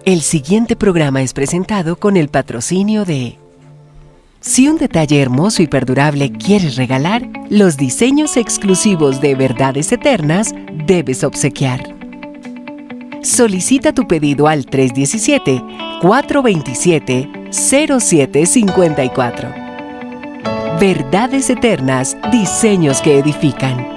El siguiente programa es presentado con el patrocinio de... Si un detalle hermoso y perdurable quieres regalar, los diseños exclusivos de Verdades Eternas debes obsequiar. Solicita tu pedido al 317-427-0754. Verdades Eternas, diseños que edifican.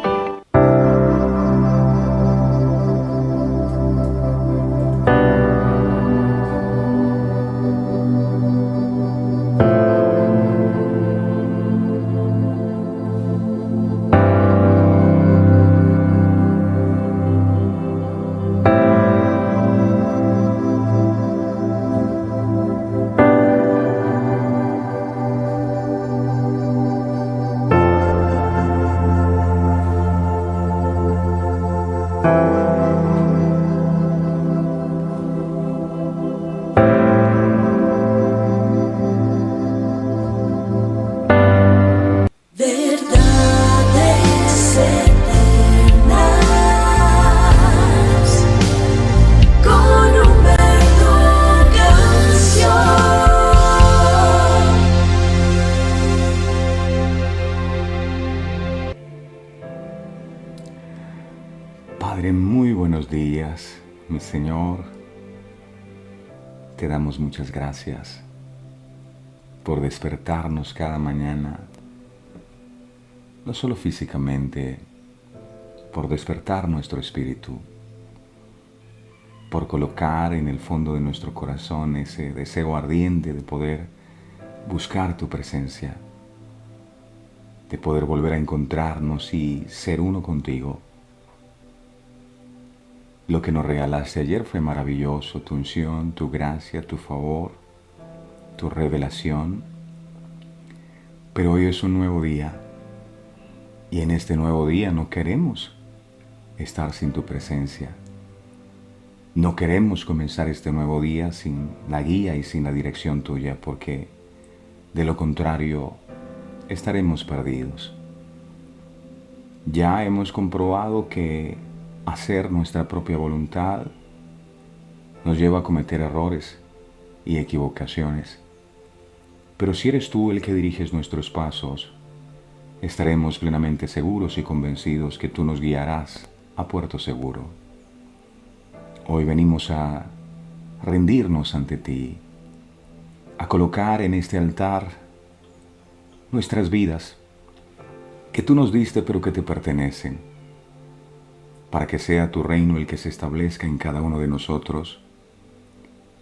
Padre, muy buenos días, mi Señor. Te damos muchas gracias por despertarnos cada mañana, no solo físicamente, por despertar nuestro espíritu, por colocar en el fondo de nuestro corazón ese deseo ardiente de poder buscar tu presencia, de poder volver a encontrarnos y ser uno contigo. Lo que nos regalaste ayer fue maravilloso, tu unción, tu gracia, tu favor, tu revelación. Pero hoy es un nuevo día y en este nuevo día no queremos estar sin tu presencia. No queremos comenzar este nuevo día sin la guía y sin la dirección tuya, porque de lo contrario estaremos perdidos. Ya hemos comprobado que hacer nuestra propia voluntad nos lleva a cometer errores y equivocaciones. Pero si eres tú el que diriges nuestros pasos, estaremos plenamente seguros y convencidos que tú nos guiarás a puerto seguro. Hoy venimos a rendirnos ante ti, a colocar en este altar nuestras vidas que tú nos diste pero que te pertenecen, para que sea tu reino el que se establezca en cada uno de nosotros,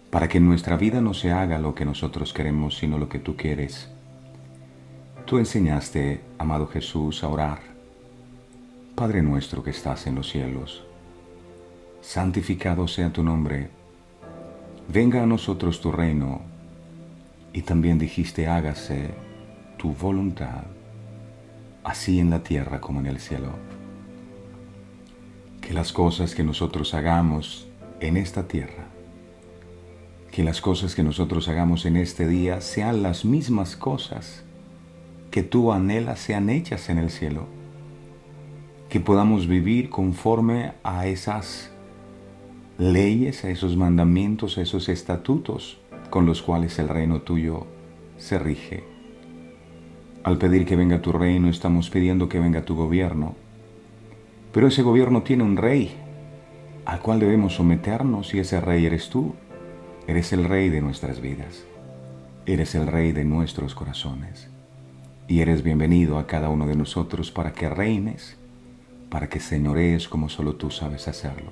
para que en nuestra vida no se haga lo que nosotros queremos, sino lo que tú quieres. Tú enseñaste, amado Jesús, a orar: Padre nuestro que estás en los cielos, santificado sea tu nombre, venga a nosotros tu reino, y también dijiste: hágase tu voluntad, así en la tierra como en el cielo. Que las cosas que nosotros hagamos en esta tierra, que las cosas que nosotros hagamos en este día sean las mismas cosas que tú anhelas sean hechas en el cielo. Que podamos vivir conforme a esas leyes, a esos mandamientos, a esos estatutos con los cuales el reino tuyo se rige. Al pedir que venga tu reino, estamos pidiendo que venga tu gobierno. Pero ese gobierno tiene un rey al cual debemos someternos, y ese rey eres tú. Eres el rey de nuestras vidas. Eres el rey de nuestros corazones. Y eres bienvenido a cada uno de nosotros para que reines, para que señorees como solo tú sabes hacerlo.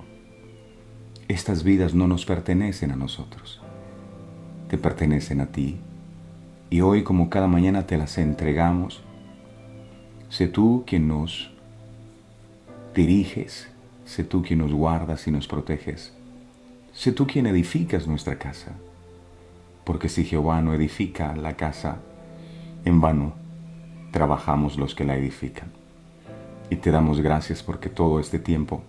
Estas vidas no nos pertenecen a nosotros, te pertenecen a ti. Y hoy, como cada mañana, te las entregamos. Sé tú quien nos diriges, sé tú quien nos guardas y nos proteges. Sé tú quien edificas nuestra casa, porque si Jehová no edifica la casa, en vano trabajamos los que la edifican. Y te damos gracias porque todo este tiempo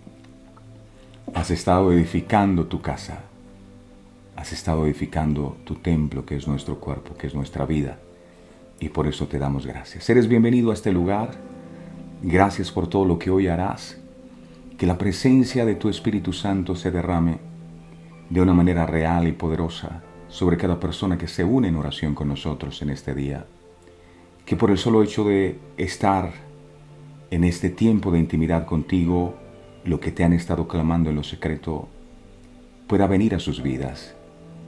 has estado edificando tu casa, has estado edificando tu templo, que es nuestro cuerpo, que es nuestra vida, y por eso te damos gracias. Eres bienvenido a este lugar. Gracias por todo lo que hoy harás. Que la presencia de tu Espíritu Santo se derrame de una manera real y poderosa sobre cada persona que se une en oración con nosotros en este día. Que por el solo hecho de estar en este tiempo de intimidad contigo, lo que te han estado clamando en lo secreto pueda venir a sus vidas.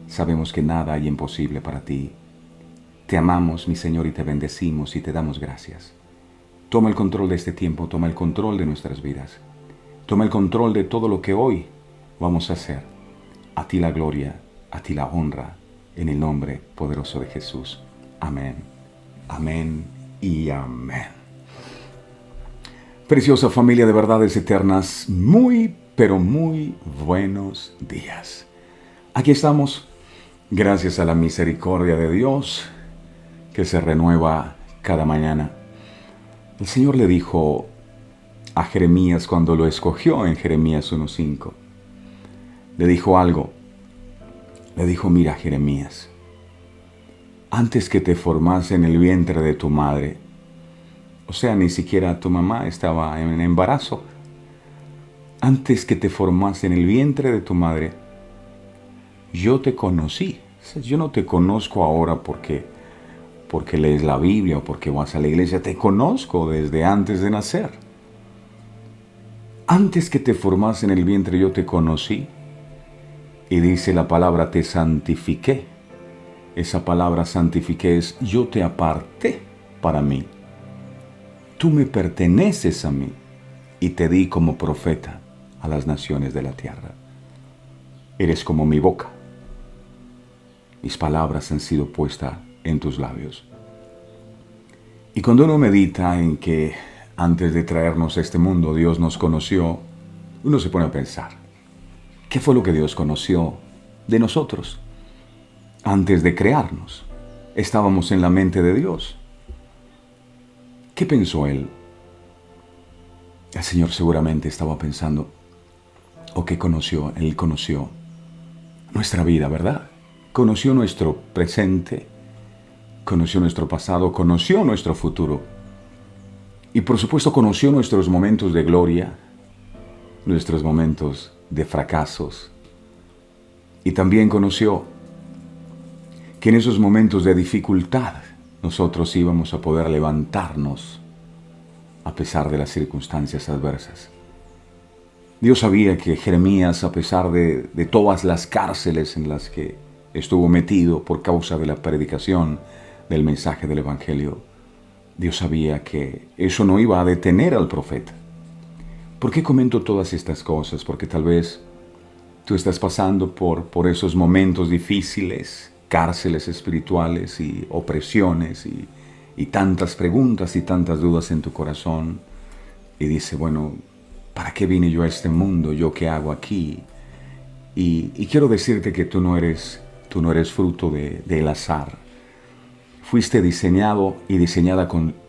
Sabemos que nada hay imposible para ti. Te amamos, mi Señor, y te bendecimos y te damos gracias. Toma el control de este tiempo, toma el control de nuestras vidas. Toma el control de todo lo que hoy vamos a hacer. A ti la gloria, a ti la honra, en el nombre poderoso de Jesús. Amén, amén y amén. Preciosa familia de verdades eternas, muy, pero muy buenos días. Aquí estamos, gracias a la misericordia de Dios, que se renueva cada mañana. El Señor le dijo a Jeremías cuando lo escogió en Jeremías 1:5. Le dijo algo. Le dijo, mira Jeremías, antes que te formase en el vientre de tu madre, o sea, ni siquiera tu mamá estaba en embarazo, antes que te formase en el vientre de tu madre, yo te conocí. Yo no te conozco ahora porque lees la Biblia o porque vas a la iglesia, te conozco desde antes de nacer. Antes que te formase en el vientre yo te conocí, y dice la palabra te santifiqué. Esa palabra santifiqué es yo te aparté para mí. Tú me perteneces a mí y te di como profeta a las naciones de la tierra. Eres como mi boca. Mis palabras han sido puestas en tus labios. Y cuando uno medita en que antes de traernos a este mundo Dios nos conoció, uno se pone a pensar, ¿qué fue lo que Dios conoció de nosotros? Antes de crearnos, estábamos en la mente de Dios. ¿Qué pensó Él? El Señor seguramente estaba pensando, ¿o qué conoció? Él conoció nuestra vida, ¿verdad? Conoció nuestro presente, conoció nuestro pasado, conoció nuestro futuro. Y por supuesto conoció nuestros momentos de gloria, nuestros momentos de fracasos. Y también conoció que en esos momentos de dificultad nosotros íbamos a poder levantarnos a pesar de las circunstancias adversas. Dios sabía que Jeremías, a pesar de todas las cárceles en las que estuvo metido por causa de la predicación del mensaje del Evangelio, Dios sabía que eso no iba a detener al profeta. ¿Por qué comento todas estas cosas? Porque tal vez tú estás pasando por esos momentos difíciles, cárceles espirituales y opresiones y tantas preguntas y tantas dudas en tu corazón. Y dice, bueno, ¿para qué vine yo a este mundo? ¿Yo qué hago aquí? Y quiero decirte que tú no eres fruto del azar. Fuiste diseñado y diseñada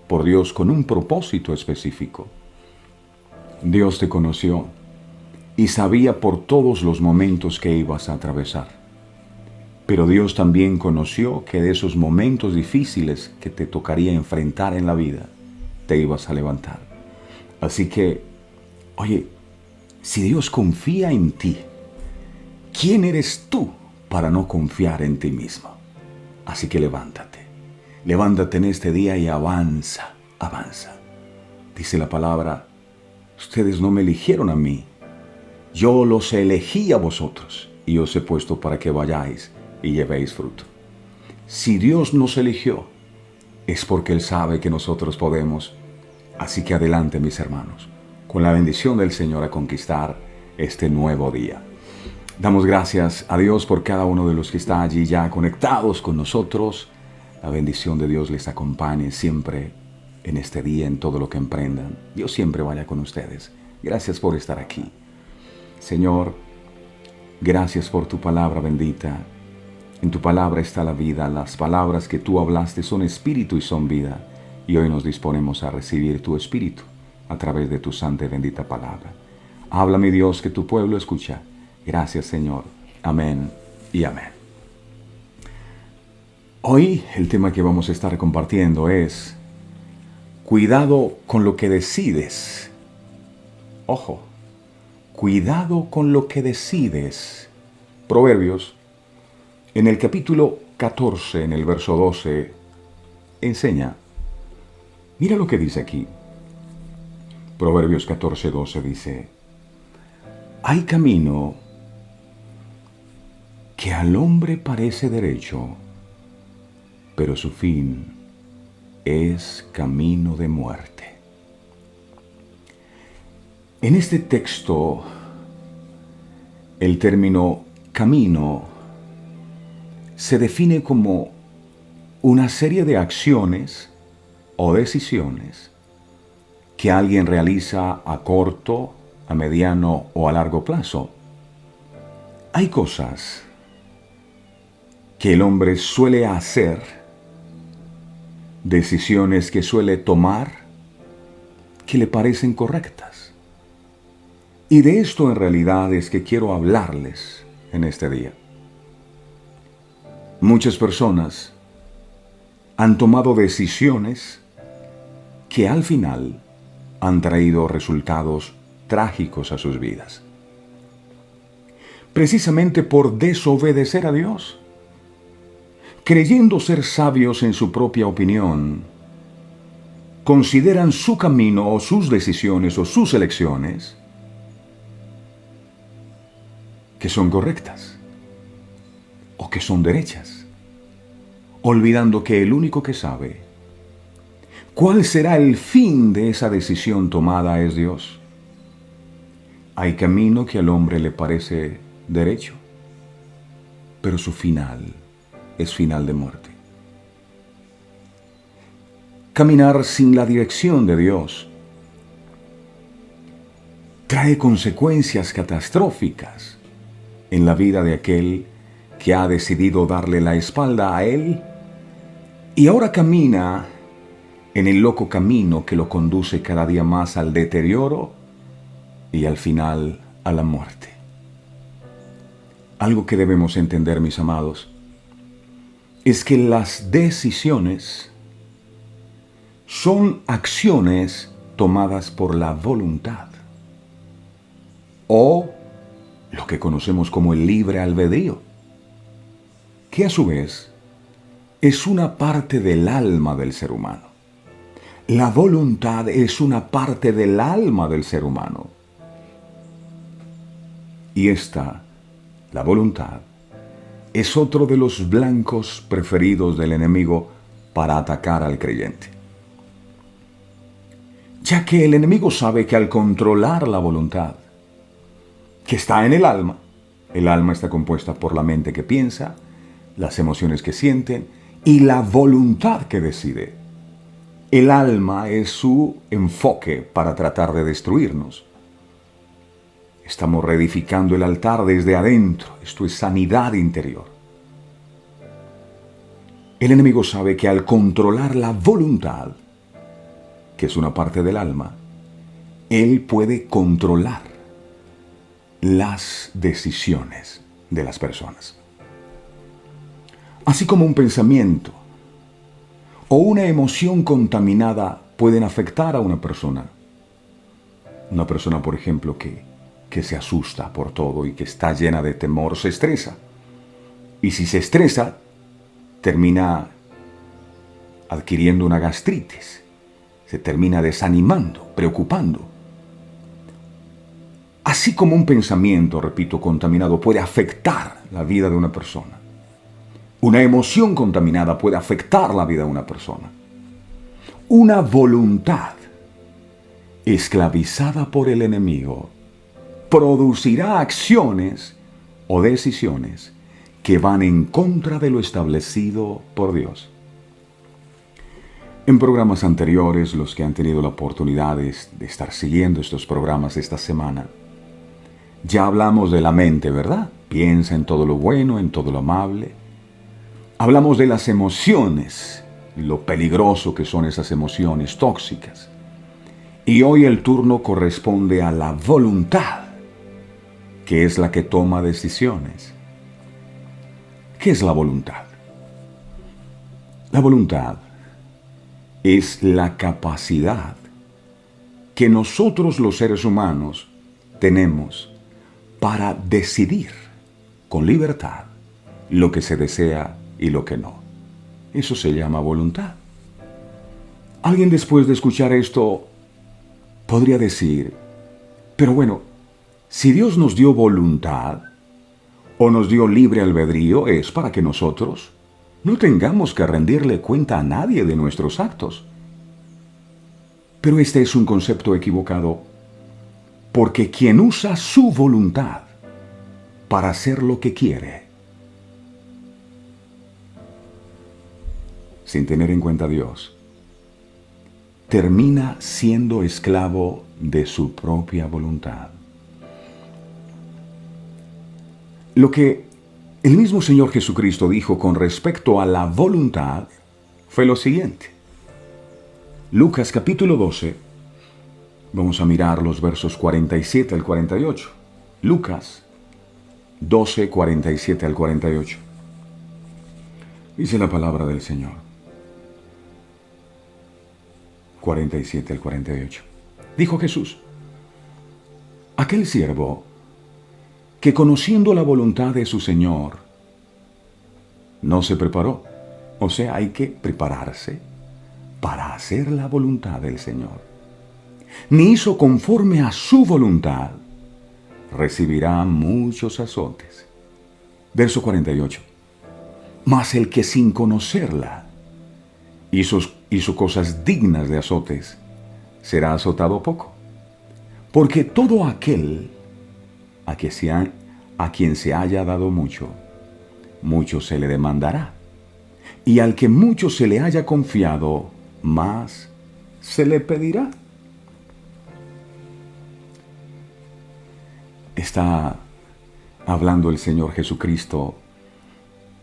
por Dios con un propósito específico. Dios te conoció y sabía por todos los momentos que ibas a atravesar. Pero Dios también conoció que de esos momentos difíciles que te tocaría enfrentar en la vida, te ibas a levantar. Así que, oye, si Dios confía en ti, ¿quién eres tú para no confiar en ti mismo? Así que levántate. Levántate en este día y avanza, avanza. Dice la palabra, ustedes no me eligieron a mí, yo los elegí a vosotros y os he puesto para que vayáis y llevéis fruto. Si Dios nos eligió, es porque Él sabe que nosotros podemos. Así que adelante, mis hermanos, con la bendición del Señor a conquistar este nuevo día. Damos gracias a Dios por cada uno de los que está allí ya conectados con nosotros. La bendición de Dios les acompañe siempre en este día, en todo lo que emprendan. Dios siempre vaya con ustedes. Gracias por estar aquí. Señor, gracias por tu palabra bendita. En tu palabra está la vida. Las palabras que tú hablaste son espíritu y son vida. Y hoy nos disponemos a recibir tu espíritu a través de tu santa y bendita palabra. Habla, mi Dios, que tu pueblo escucha. Gracias, Señor. Amén y amén. Hoy el tema que vamos a estar compartiendo es cuidado con lo que decides. Ojo, cuidado con lo que decides Proverbios, en el capítulo 14, en el verso 12, enseña. Mira lo que dice aquí. Proverbios 14, 12 dice: hay camino que al hombre parece derecho, pero su fin es camino de muerte. En este texto, el término camino se define como una serie de acciones o decisiones que alguien realiza a corto, a mediano o a largo plazo. Hay cosas que el hombre suele hacer, decisiones que suele tomar, que le parecen correctas. Y de esto en realidad es que quiero hablarles en este día. Muchas personas han tomado decisiones que al final han traído resultados trágicos a sus vidas. Precisamente por desobedecer a Dios, creyendo ser sabios en su propia opinión, consideran su camino o sus decisiones o sus elecciones que son correctas o que son derechas, olvidando que el único que sabe cuál será el fin de esa decisión tomada es Dios. Hay camino que al hombre le parece derecho, pero su final es final de muerte. Caminar sin la dirección de Dios trae consecuencias catastróficas en la vida de aquel que ha decidido darle la espalda a Él y ahora camina en el loco camino que lo conduce cada día más al deterioro y al final a la muerte. Algo que debemos entender, mis amados, es que las decisiones son acciones tomadas por la voluntad, o lo que conocemos como el libre albedrío, que a su vez es una parte del alma del ser humano. La voluntad es una parte del alma del ser humano. Y esta, la voluntad, es otro de los blancos preferidos del enemigo para atacar al creyente. Ya que el enemigo sabe que al controlar la voluntad, que está en el alma está compuesta por la mente que piensa, las emociones que sienten y la voluntad que decide. El alma es su enfoque para tratar de destruirnos. Estamos reedificando el altar desde adentro. Esto es sanidad interior. El enemigo sabe que al controlar la voluntad, que es una parte del alma, él puede controlar las decisiones de las personas. Así como un pensamiento o una emoción contaminada pueden afectar a una persona. Una persona, por ejemplo, que se asusta por todo y que está llena de temor, se estresa. Y si se estresa, termina adquiriendo una gastritis. Se termina desanimando, preocupando. Así como un pensamiento, repito, contaminado puede afectar la vida de una persona. Una emoción contaminada puede afectar la vida de una persona. Una voluntad esclavizada por el enemigo producirá acciones o decisiones que van en contra de lo establecido por Dios. En programas anteriores, los que han tenido la oportunidad de estar siguiendo estos programas esta semana, ya hablamos de la mente, ¿verdad? Piensa en todo lo bueno, en todo lo amable. Hablamos de las emociones, lo peligroso que son esas emociones tóxicas. Y hoy el turno corresponde a la voluntad, que es la que toma decisiones. ¿Qué es la voluntad? La voluntad es la capacidad que nosotros los seres humanos tenemos para decidir con libertad lo que se desea y lo que no. Eso se llama voluntad. Alguien después de escuchar esto podría decir, pero bueno, si Dios nos dio voluntad o nos dio libre albedrío, es para que nosotros no tengamos que rendirle cuenta a nadie de nuestros actos. Pero este es un concepto equivocado, porque quien usa su voluntad para hacer lo que quiere, sin tener en cuenta a Dios, termina siendo esclavo de su propia voluntad. Lo que el mismo Señor Jesucristo dijo con respecto a la voluntad fue lo siguiente. Lucas capítulo 12, vamos a mirar los versos 47 al 48. Lucas 12, 47 al 48. Dice la palabra del Señor. 47 al 48. Dijo Jesús: aquel siervo que, conociendo la voluntad de su Señor, no se preparó. O sea, hay que prepararse para hacer la voluntad del Señor. Ni hizo conforme a su voluntad, recibirá muchos azotes. Verso 48. Mas el que sin conocerla hizo cosas dignas de azotes, será azotado poco. Porque todo aquel a quien se haya dado mucho, mucho se le demandará. Y al que mucho se le haya confiado, más se le pedirá. Está hablando el Señor Jesucristo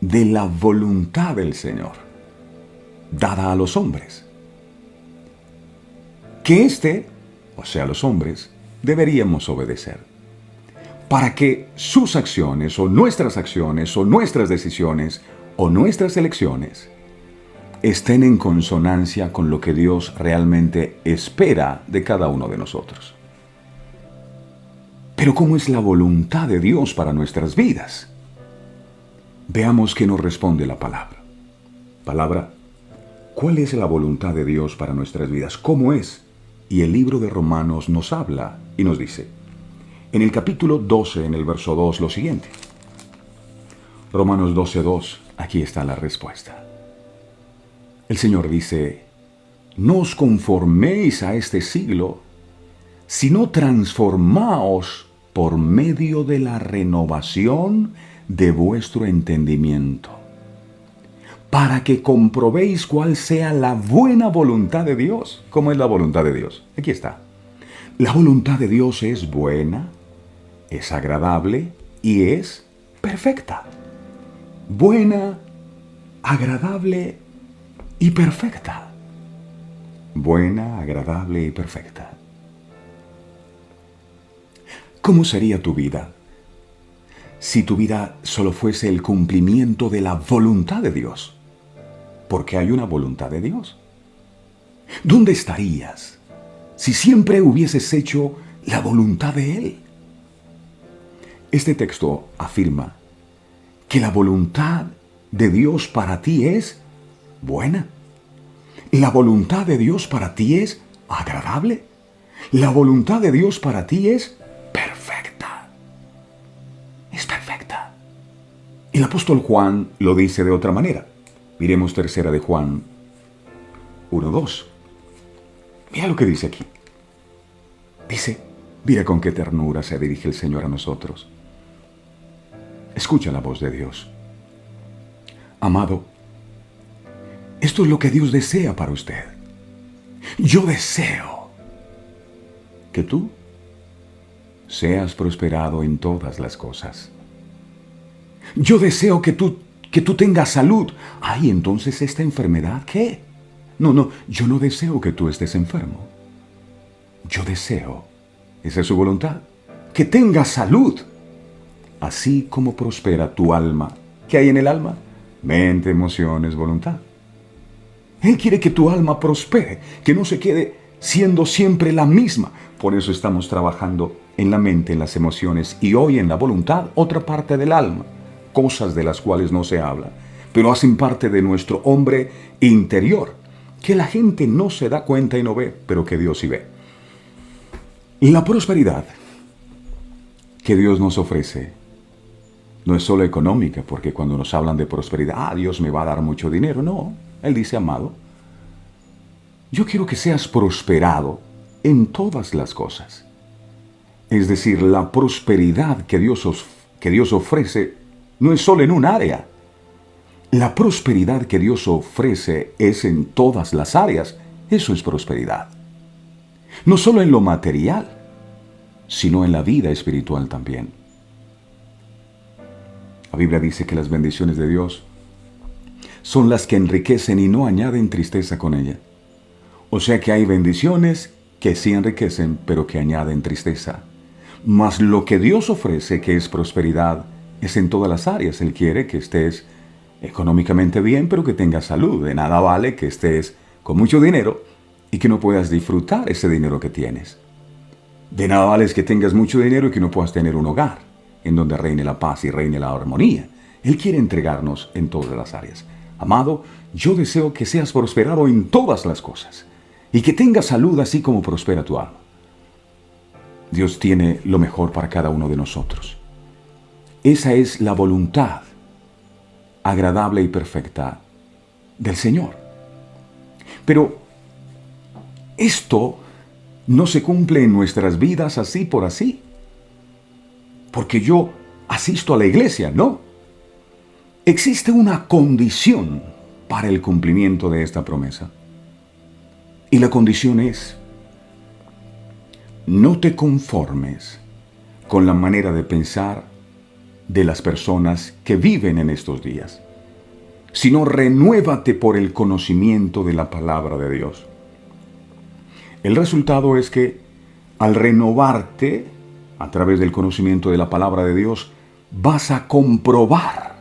de la voluntad del Señor, dada a los hombres. Que o sea, los hombres, deberíamos obedecer, para que sus acciones, o nuestras decisiones, o nuestras elecciones, estén en consonancia con lo que Dios realmente espera de cada uno de nosotros. Pero ¿cómo es la voluntad de Dios para nuestras vidas? Veamos qué nos responde la palabra. Palabra, ¿cuál es la voluntad de Dios para nuestras vidas? ¿Cómo es? Y el libro de Romanos nos habla y nos dice, en el capítulo 12, en el verso 2, lo siguiente. Romanos 12, 2, aquí está la respuesta. El Señor dice, no os conforméis a este siglo, sino transformaos por medio de la renovación de vuestro entendimiento, para que comprobéis cuál sea la buena voluntad de Dios. ¿Cómo es la voluntad de Dios? Aquí está. La voluntad de Dios es buena, es agradable y es perfecta. Buena, agradable y perfecta. Buena, agradable y perfecta. ¿Cómo sería tu vida si tu vida solo fuese el cumplimiento de la voluntad de Dios? Porque hay una voluntad de Dios. ¿Dónde estarías si siempre hubieses hecho la voluntad de Él? Este texto afirma que la voluntad de Dios para ti es buena. La voluntad de Dios para ti es agradable. La voluntad de Dios para ti es perfecta. Es perfecta. El apóstol Juan lo dice de otra manera. Miremos tercera de Juan 1:2. Mira lo que dice aquí. Dice, mira con qué ternura se dirige el Señor a nosotros. Escucha la voz de Dios. Amado, esto es lo que Dios desea para usted. Yo deseo que tú seas prosperado en todas las cosas. Yo deseo que tú tengas salud. Ay, entonces esta enfermedad, ¿qué? No, yo no deseo que tú estés enfermo. Yo deseo, esa es su voluntad, que tengas salud, así como prospera tu alma. ¿Qué hay en el alma? Mente, emociones, voluntad. Él quiere que tu alma prospere, que no se quede siendo siempre la misma. Por eso estamos trabajando en la mente, en las emociones y hoy en la voluntad, otra parte del alma. cosas de las cuales no se habla, pero hacen parte de nuestro hombre interior, que la gente no se da cuenta y no ve, pero que Dios sí ve. La prosperidad que Dios nos ofrece no es solo económica, porque cuando nos hablan de prosperidad, Dios me va a dar mucho dinero. No, Él dice, amado, yo quiero que seas prosperado en todas las cosas. Es decir, la prosperidad que Dios ofrece no es solo en un área. La prosperidad que Dios ofrece es en todas las áreas. Eso es prosperidad. No solo en lo material, sino en la vida espiritual también. La Biblia dice que las bendiciones de Dios son las que enriquecen y no añaden tristeza con ella. O sea que hay bendiciones que sí enriquecen, pero que añaden tristeza. Mas lo que Dios ofrece, que es prosperidad, es en todas las áreas. Él quiere que estés económicamente bien, pero que tengas salud. De nada vale que estés con mucho dinero y que no puedas disfrutar ese dinero que tienes. De nada vale que tengas mucho dinero y que no puedas tener un hogar en donde reine la paz y reine la armonía. Él quiere entregarnos en todas las áreas. Amado, yo deseo que seas prosperado en todas las cosas y que tengas salud así como prospera tu alma. Dios tiene lo mejor para cada uno de nosotros. Esa es la voluntad agradable y perfecta del Señor. Pero esto no se cumple en nuestras vidas así por así, porque yo asisto a la iglesia, no. Existe una condición para el cumplimiento de esta promesa. Y la condición es: no te conformes con la manera de pensar de las personas que viven en estos días, sino renuévate por el conocimiento de la palabra de Dios. El resultado es que al renovarte a través del conocimiento de la palabra de Dios, vas a comprobar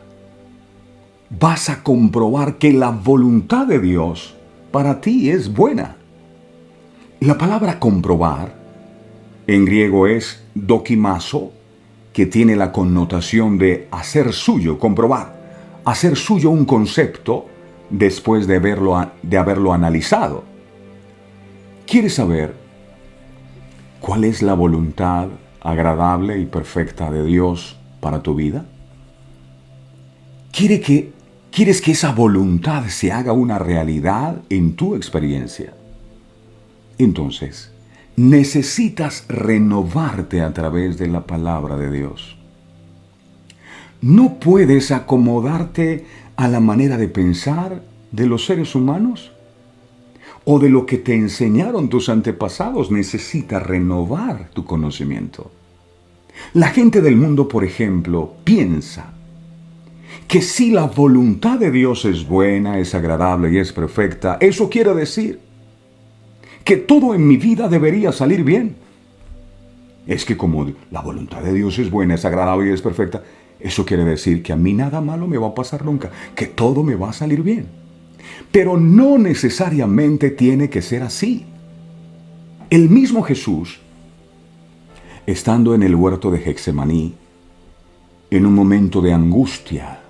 que la voluntad de Dios para ti es buena. La palabra comprobar en griego es dokimazo, que tiene la connotación de hacer suyo, comprobar, hacer suyo un concepto después de haberlo analizado. ¿Quieres saber cuál es la voluntad agradable y perfecta de Dios para tu vida? ¿Quieres que esa voluntad se haga una realidad en tu experiencia? Entonces, necesitas renovarte a través de la palabra de Dios. No puedes acomodarte a la manera de pensar de los seres humanos o de lo que te enseñaron tus antepasados. Necesitas renovar tu conocimiento. La gente del mundo, por ejemplo, piensa que si la voluntad de Dios es buena, es agradable y es perfecta, eso quiere decir que todo en mi vida debería salir bien. Es que como la voluntad de Dios es buena, es agradable y es perfecta, eso quiere decir que a mí nada malo me va a pasar nunca, que todo me va a salir bien. Pero no necesariamente tiene que ser así. El mismo Jesús, estando en el huerto de Getsemaní, en un momento de angustia,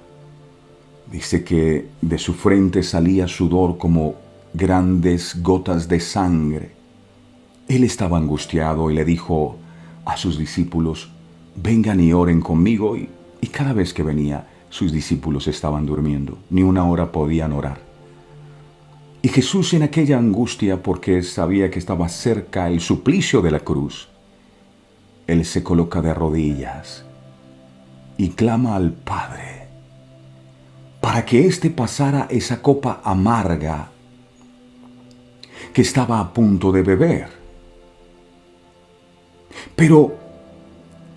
dice que de su frente salía sudor como grandes gotas de sangre. Él estaba angustiado y le dijo a sus discípulos: vengan y oren conmigo. Y cada vez que venía, sus discípulos estaban durmiendo, ni una hora podían orar. Y Jesús, en aquella angustia, porque sabía que estaba cerca el suplicio de la cruz, Él se coloca de rodillas y clama al Padre para que éste pasara esa copa amarga que estaba a punto de beber. Pero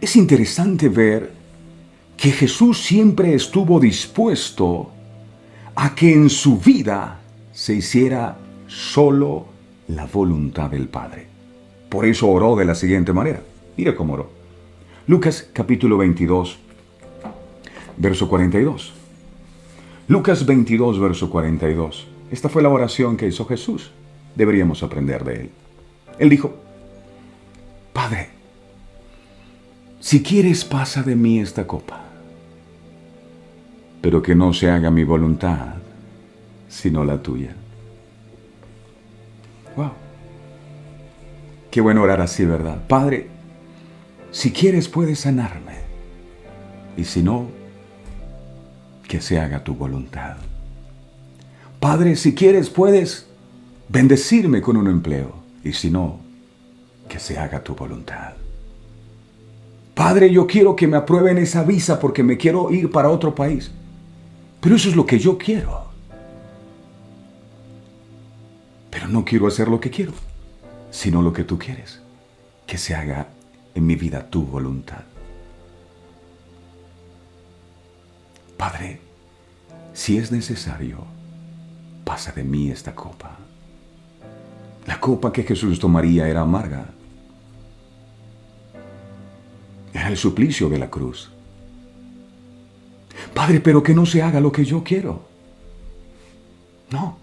es interesante ver que Jesús siempre estuvo dispuesto a que en su vida se hiciera solo la voluntad del Padre. Por eso oró de la siguiente manera. Mira cómo oró. Lucas capítulo 22, verso 42. Lucas 22, verso 42. Esta fue la oración que hizo Jesús. Deberíamos aprender de él. Él dijo: Padre, si quieres, pasa de mí esta copa. pero que no se haga mi voluntad, sino la tuya. Wow. Qué bueno orar así, ¿verdad? Padre, si quieres puedes sanarme, y si no, que se haga tu voluntad. Padre, si quieres puedes bendecirme con un empleo, y si no, que se haga tu voluntad. Padre, yo quiero que me aprueben esa visa porque me quiero ir para otro país, pero eso es lo que yo quiero. Pero no quiero hacer lo que quiero, sino lo que tú quieres, que se haga en mi vida tu voluntad. Padre, si es necesario, pasa de mí esta copa. La copa que Jesús tomaría era amarga. Era el suplicio de la cruz. Padre, pero que no se haga lo que yo quiero. No.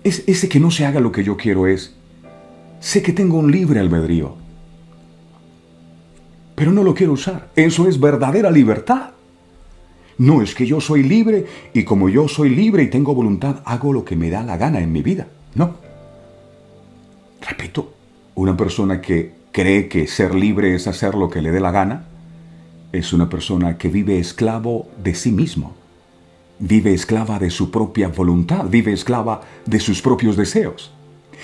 Ese que no se haga lo que yo quiero es, sé que tengo un libre albedrío, pero no lo quiero usar. Eso es verdadera libertad. No es que yo soy libre y como yo soy libre y tengo voluntad, hago lo que me da la gana en mi vida. No. Repito, una persona que cree que ser libre es hacer lo que le dé la gana, es una persona que vive esclavo de sí mismo. Vive esclava de su propia voluntad, vive esclava de sus propios deseos.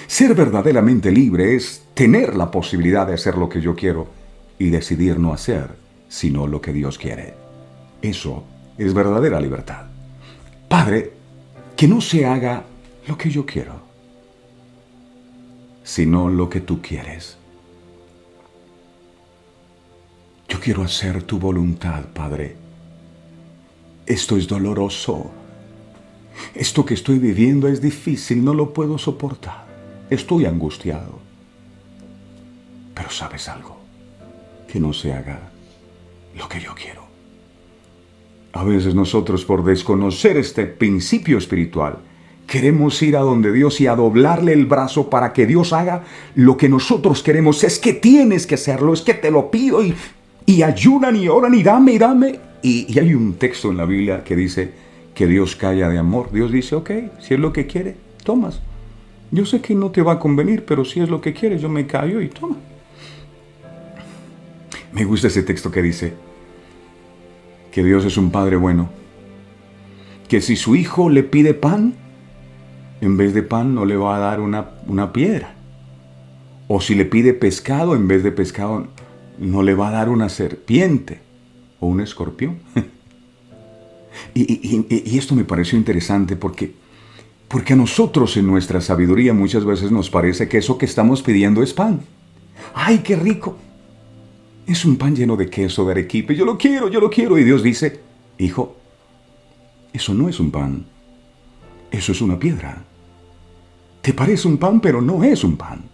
Ser verdaderamente libre es tener la posibilidad de hacer lo que yo quiero y decidir no hacer sino lo que Dios quiere. Eso es verdadera libertad. Padre, que no se haga lo que yo quiero, sino lo que tú quieres. Yo quiero hacer tu voluntad, Padre. Esto es doloroso. Esto que estoy viviendo es difícil, no lo puedo soportar. Estoy angustiado. Pero ¿sabes algo? Que no se haga lo que yo quiero. A veces nosotros, por desconocer este principio espiritual, queremos ir a donde Dios y a doblarle el brazo para que Dios haga lo que nosotros queremos. Es que tienes que hacerlo, es que te lo pido y ayunan y oran y dame. Y hay un texto en la Biblia que dice que Dios calla de amor. Dios dice, ok, si es lo que quiere, tomas. Yo sé que no te va a convenir, pero si es lo que quieres, yo me callo y toma. Me gusta ese texto que dice que Dios es un Padre bueno, que si su hijo le pide pan, en vez de pan no le va a dar una piedra. O si le pide pescado, en vez de pescado no le va a dar una serpiente o un escorpión. Y esto me pareció interesante porque a nosotros en nuestra sabiduría muchas veces nos parece que eso que estamos pidiendo es pan. ¡Ay, qué rico! Es un pan lleno de queso de arequipe. Yo lo quiero. Y Dios dice, hijo, eso no es un pan. Eso es una piedra. Te parece un pan, pero no es un pan.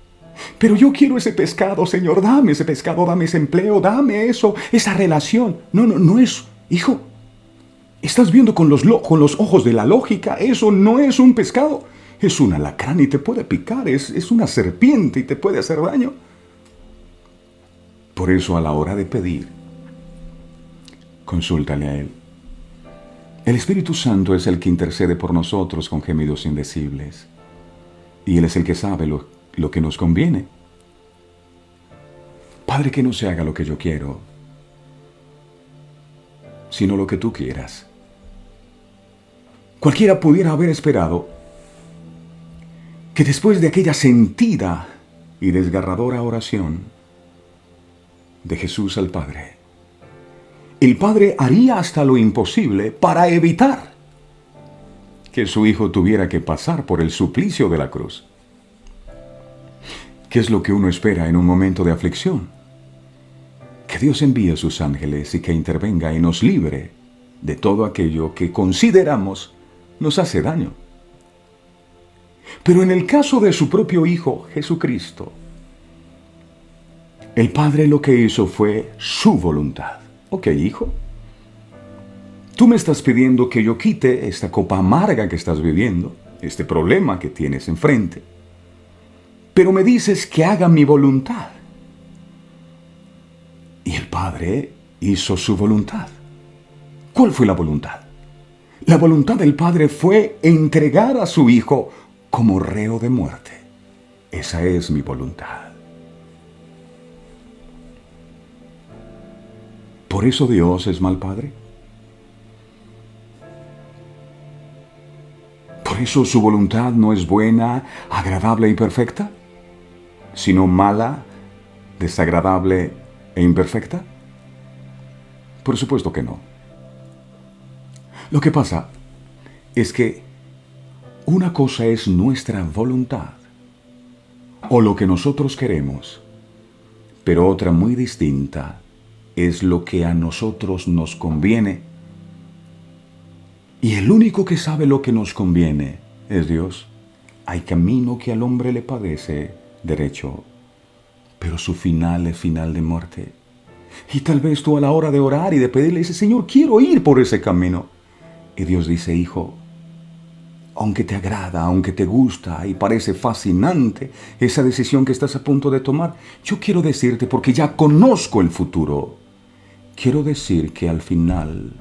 Pero yo quiero ese pescado, Señor, dame ese pescado, dame ese empleo, dame eso, esa relación. No es, hijo, estás viendo con los ojos de la lógica, eso no es un pescado, es un alacrán y te puede picar, es una serpiente y te puede hacer daño. Por eso a la hora de pedir, consúltale a Él. El Espíritu Santo es el que intercede por nosotros con gemidos indecibles. Y Él es el que sabe lo que nos conviene. Padre, que no se haga lo que yo quiero, sino lo que tú quieras. Cualquiera pudiera haber esperado que después de aquella sentida y desgarradora oración de Jesús al Padre, el Padre haría hasta lo imposible para evitar que su Hijo tuviera que pasar por el suplicio de la cruz. ¿Qué es lo que uno espera en un momento de aflicción? Que Dios envíe a sus ángeles y que intervenga y nos libre de todo aquello que consideramos nos hace daño. Pero en el caso de su propio Hijo, Jesucristo, el Padre lo que hizo fue su voluntad. Ok, hijo, tú me estás pidiendo que yo quite esta copa amarga que estás viviendo, este problema que tienes enfrente, pero me dices que haga mi voluntad. Y el Padre hizo su voluntad. ¿Cuál fue la voluntad? La voluntad del Padre fue entregar a su Hijo como reo de muerte. Esa es mi voluntad. ¿Por eso Dios es mal Padre? ¿Por eso su voluntad no es buena, agradable y perfecta, sino mala, desagradable e imperfecta? Por supuesto que no. Lo que pasa es que una cosa es nuestra voluntad o lo que nosotros queremos, pero otra muy distinta es lo que a nosotros nos conviene. Y el único que sabe lo que nos conviene es Dios. Hay camino que al hombre le parece derecho, pero su final es final de muerte. Y tal vez tú a la hora de orar y de pedirle dices, Señor, quiero ir por ese camino. Y Dios dice, hijo, aunque te agrada, aunque te gusta y parece fascinante esa decisión que estás a punto de tomar, yo quiero decirte, porque ya conozco el futuro, quiero decir que al final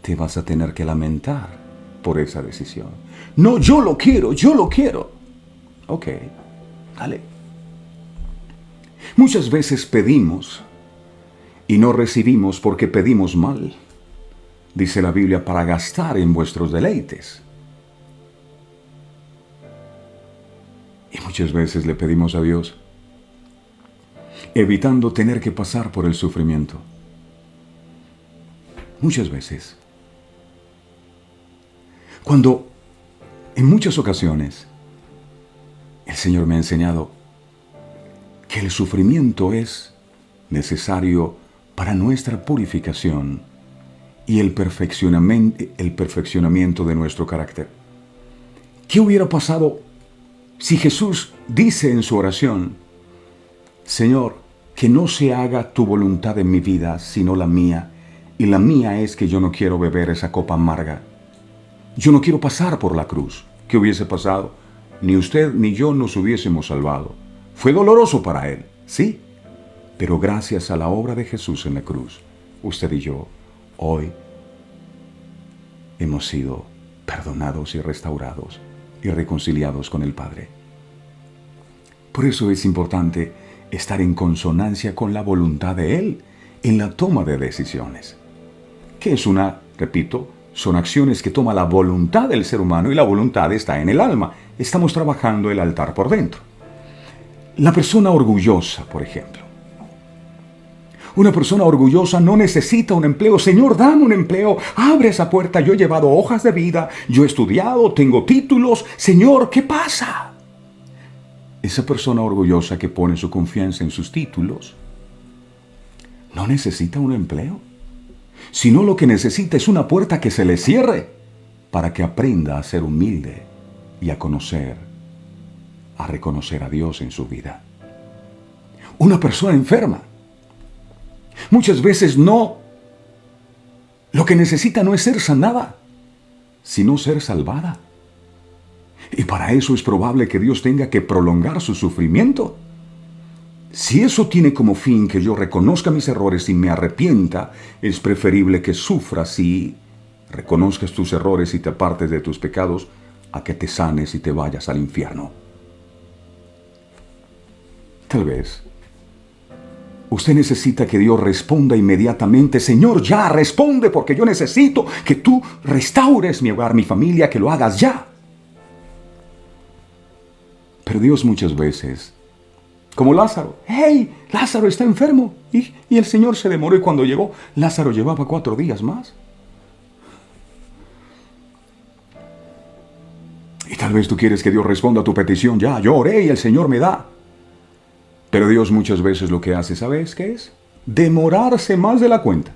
te vas a tener que lamentar por esa decisión. No, yo lo quiero, yo lo quiero. Ok, dale. Muchas veces pedimos y no recibimos porque pedimos mal. Dice la Biblia, para gastar en vuestros deleites. Y muchas veces le pedimos a Dios, evitando tener que pasar por el sufrimiento. Muchas veces. Cuando, en muchas ocasiones, el Señor me ha enseñado que el sufrimiento es necesario para nuestra purificación y el perfeccionamiento de nuestro carácter. ¿Qué hubiera pasado si Jesús dice en su oración, Señor, que no se haga tu voluntad en mi vida, sino la mía, y la mía es que yo no quiero beber esa copa amarga? Yo no quiero pasar por la cruz. ¿Qué hubiese pasado? Ni usted ni yo nos hubiésemos salvado. Fue doloroso para Él, sí, pero gracias a la obra de Jesús en la cruz, usted y yo, hoy hemos sido perdonados y restaurados y reconciliados con el Padre. Por eso es importante estar en consonancia con la voluntad de Él en la toma de decisiones. ¿Qué es repito, son acciones que toma la voluntad del ser humano y la voluntad está en el alma. Estamos trabajando el altar por dentro. La persona orgullosa, por ejemplo. Una persona orgullosa no necesita un empleo. Señor, dame un empleo. Abre esa puerta. Yo he llevado hojas de vida. Yo he estudiado. Tengo títulos. Señor, ¿qué pasa? Esa persona orgullosa que pone su confianza en sus títulos no necesita un empleo, sino lo que necesita es una puerta que se le cierre para que aprenda a ser humilde y a reconocer a Dios en su vida. Una persona enferma muchas veces lo que necesita no es ser sanada, sino ser salvada. Y para eso es probable que Dios tenga que prolongar su sufrimiento. Si eso tiene como fin que yo reconozca mis errores y me arrepienta, es preferible que sufras y reconozcas tus errores y te apartes de tus pecados a que te sanes y te vayas al infierno. Tal vez usted necesita que Dios responda inmediatamente. Señor, ya responde, porque yo necesito que tú restaures mi hogar, mi familia, que lo hagas ya. Pero Dios muchas veces, como Lázaro, ¡hey! Lázaro está enfermo. Y el Señor se demoró y cuando llegó, Lázaro llevaba 4 días más. Y tal vez tú quieres que Dios responda a tu petición ya. Yo oré y el Señor me da. Pero Dios muchas veces lo que hace, ¿sabes qué es? Demorarse más de la cuenta.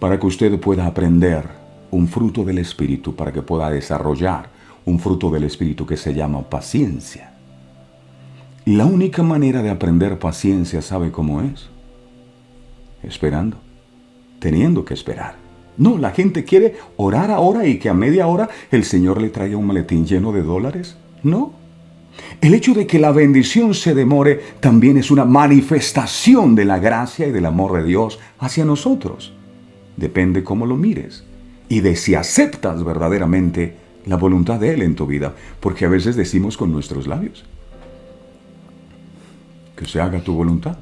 Para que usted pueda aprender un fruto del Espíritu, para que pueda desarrollar un fruto del Espíritu que se llama paciencia. Y la única manera de aprender paciencia, ¿sabe cómo es? Esperando, teniendo que esperar. No, la gente quiere orar ahora y que a media hora el Señor le traiga un maletín lleno de dólares. No. El hecho de que la bendición se demore también es una manifestación de la gracia y del amor de Dios hacia nosotros. Depende cómo lo mires y de si aceptas verdaderamente la voluntad de Él en tu vida, porque a veces decimos con nuestros labios que se haga tu voluntad,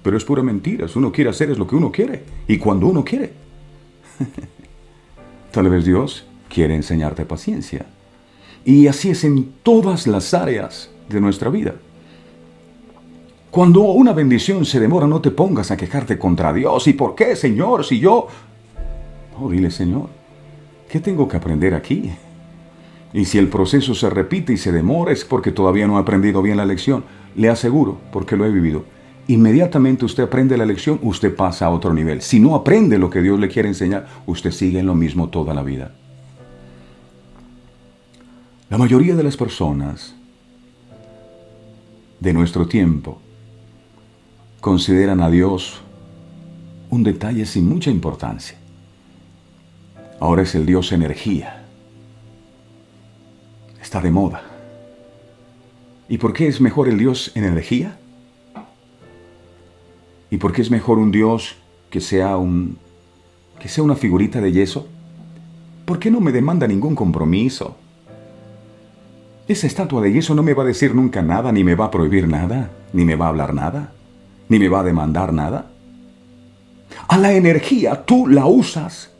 pero es pura mentira. Uno quiere hacer es lo que uno quiere y cuando uno quiere. Tal vez Dios quiere enseñarte paciencia. Y así es en todas las áreas de nuestra vida. Cuando una bendición se demora, no te pongas a quejarte contra Dios. ¿Y por qué, Señor? Si yo... No, dile, Señor, ¿qué tengo que aprender aquí? Y si el proceso se repite y se demora, es porque todavía no ha aprendido bien la lección. Le aseguro, porque lo he vivido. Inmediatamente usted aprende la lección, usted pasa a otro nivel. Si no aprende lo que Dios le quiere enseñar, usted sigue en lo mismo toda la vida. La mayoría de las personas de nuestro tiempo consideran a Dios un detalle sin mucha importancia. Ahora es el Dios energía. Está de moda. ¿Y por qué es mejor el Dios en energía? ¿Y por qué es mejor un Dios que sea una figurita de yeso? ¿Por qué no me demanda ningún compromiso? Esa estatua de yeso no me va a decir nunca nada, ni me va a prohibir nada, ni me va a hablar nada, ni me va a demandar nada. A la energía tú la usas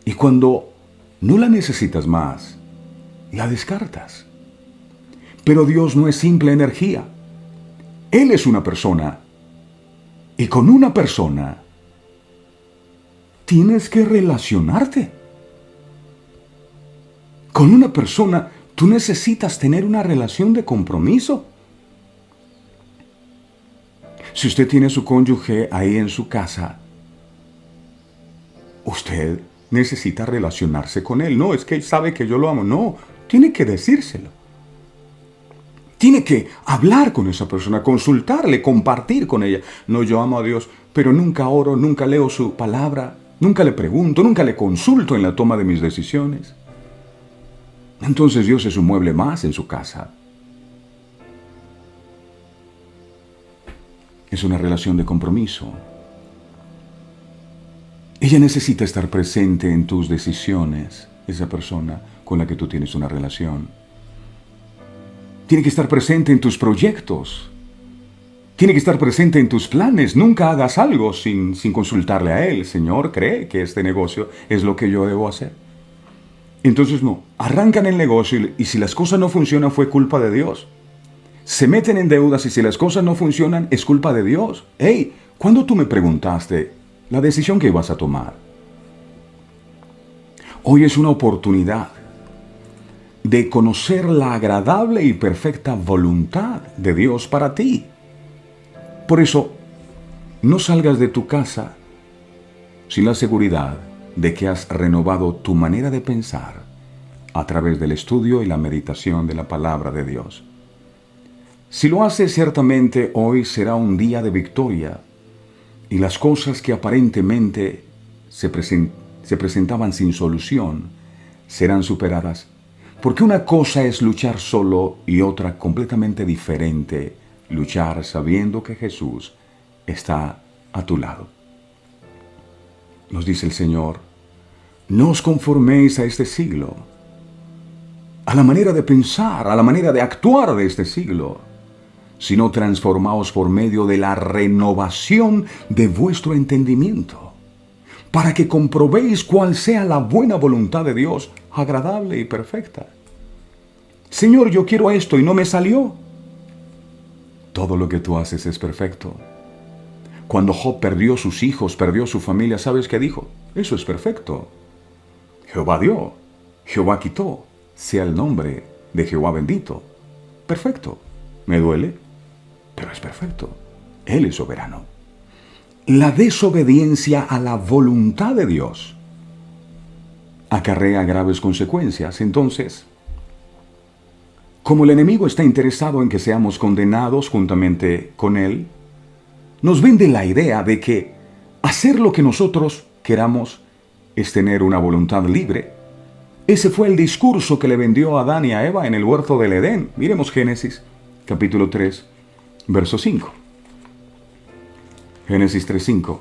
y cuando no la necesitas más, la descartas. Pero Dios no es simple energía. Él es una persona. Y con una persona tienes que relacionarte. Con una persona tú necesitas tener una relación de compromiso. Si usted tiene a su cónyuge ahí en su casa, usted necesita relacionarse con él. No, es que él sabe que yo lo amo. No, tiene que decírselo. Tiene que hablar con esa persona, consultarle, compartir con ella. No, yo amo a Dios, pero nunca oro, nunca leo su palabra, nunca le pregunto, nunca le consulto en la toma de mis decisiones. Entonces Dios es un mueble más en su casa. Es una relación de compromiso. Ella necesita estar presente en tus decisiones, esa persona con la que tú tienes una relación. Tiene que estar presente en tus proyectos. Tiene que estar presente en tus planes. Nunca hagas algo sin consultarle a él. Señor, ¿cree que este negocio es lo que yo debo hacer? Entonces no, arrancan el negocio y si las cosas no funcionan fue culpa de Dios. Se meten en deudas y si las cosas no funcionan es culpa de Dios. Hey, ¿cuándo tú me preguntaste la decisión que ibas a tomar? Hoy es una oportunidad de conocer la agradable y perfecta voluntad de Dios para ti. Por eso, no salgas de tu casa sin la seguridad de que has renovado tu manera de pensar a través del estudio y la meditación de la palabra de Dios. Si lo haces, ciertamente hoy será un día de victoria y las cosas que aparentemente se presentaban sin solución serán superadas, porque una cosa es luchar solo y otra completamente diferente, luchar sabiendo que Jesús está a tu lado. Nos dice el Señor, no os conforméis a este siglo, a la manera de pensar, a la manera de actuar de este siglo, sino transformaos por medio de la renovación de vuestro entendimiento, para que comprobéis cuál sea la buena voluntad de Dios, agradable y perfecta. Señor, yo quiero esto y no me salió. Todo lo que tú haces es perfecto. Cuando Job perdió sus hijos, perdió su familia, ¿sabes qué dijo? Eso es perfecto. Jehová dio, Jehová quitó, sea el nombre de Jehová bendito. Perfecto. Me duele, pero es perfecto. Él es soberano. La desobediencia a la voluntad de Dios acarrea graves consecuencias. Entonces, como el enemigo está interesado en que seamos condenados juntamente con él, nos vende la idea de que hacer lo que nosotros queramos es tener una voluntad libre. Ese fue el discurso que le vendió a Adán y a Eva en el huerto del Edén. Miremos Génesis, capítulo 3, verso 5. Génesis 3:5.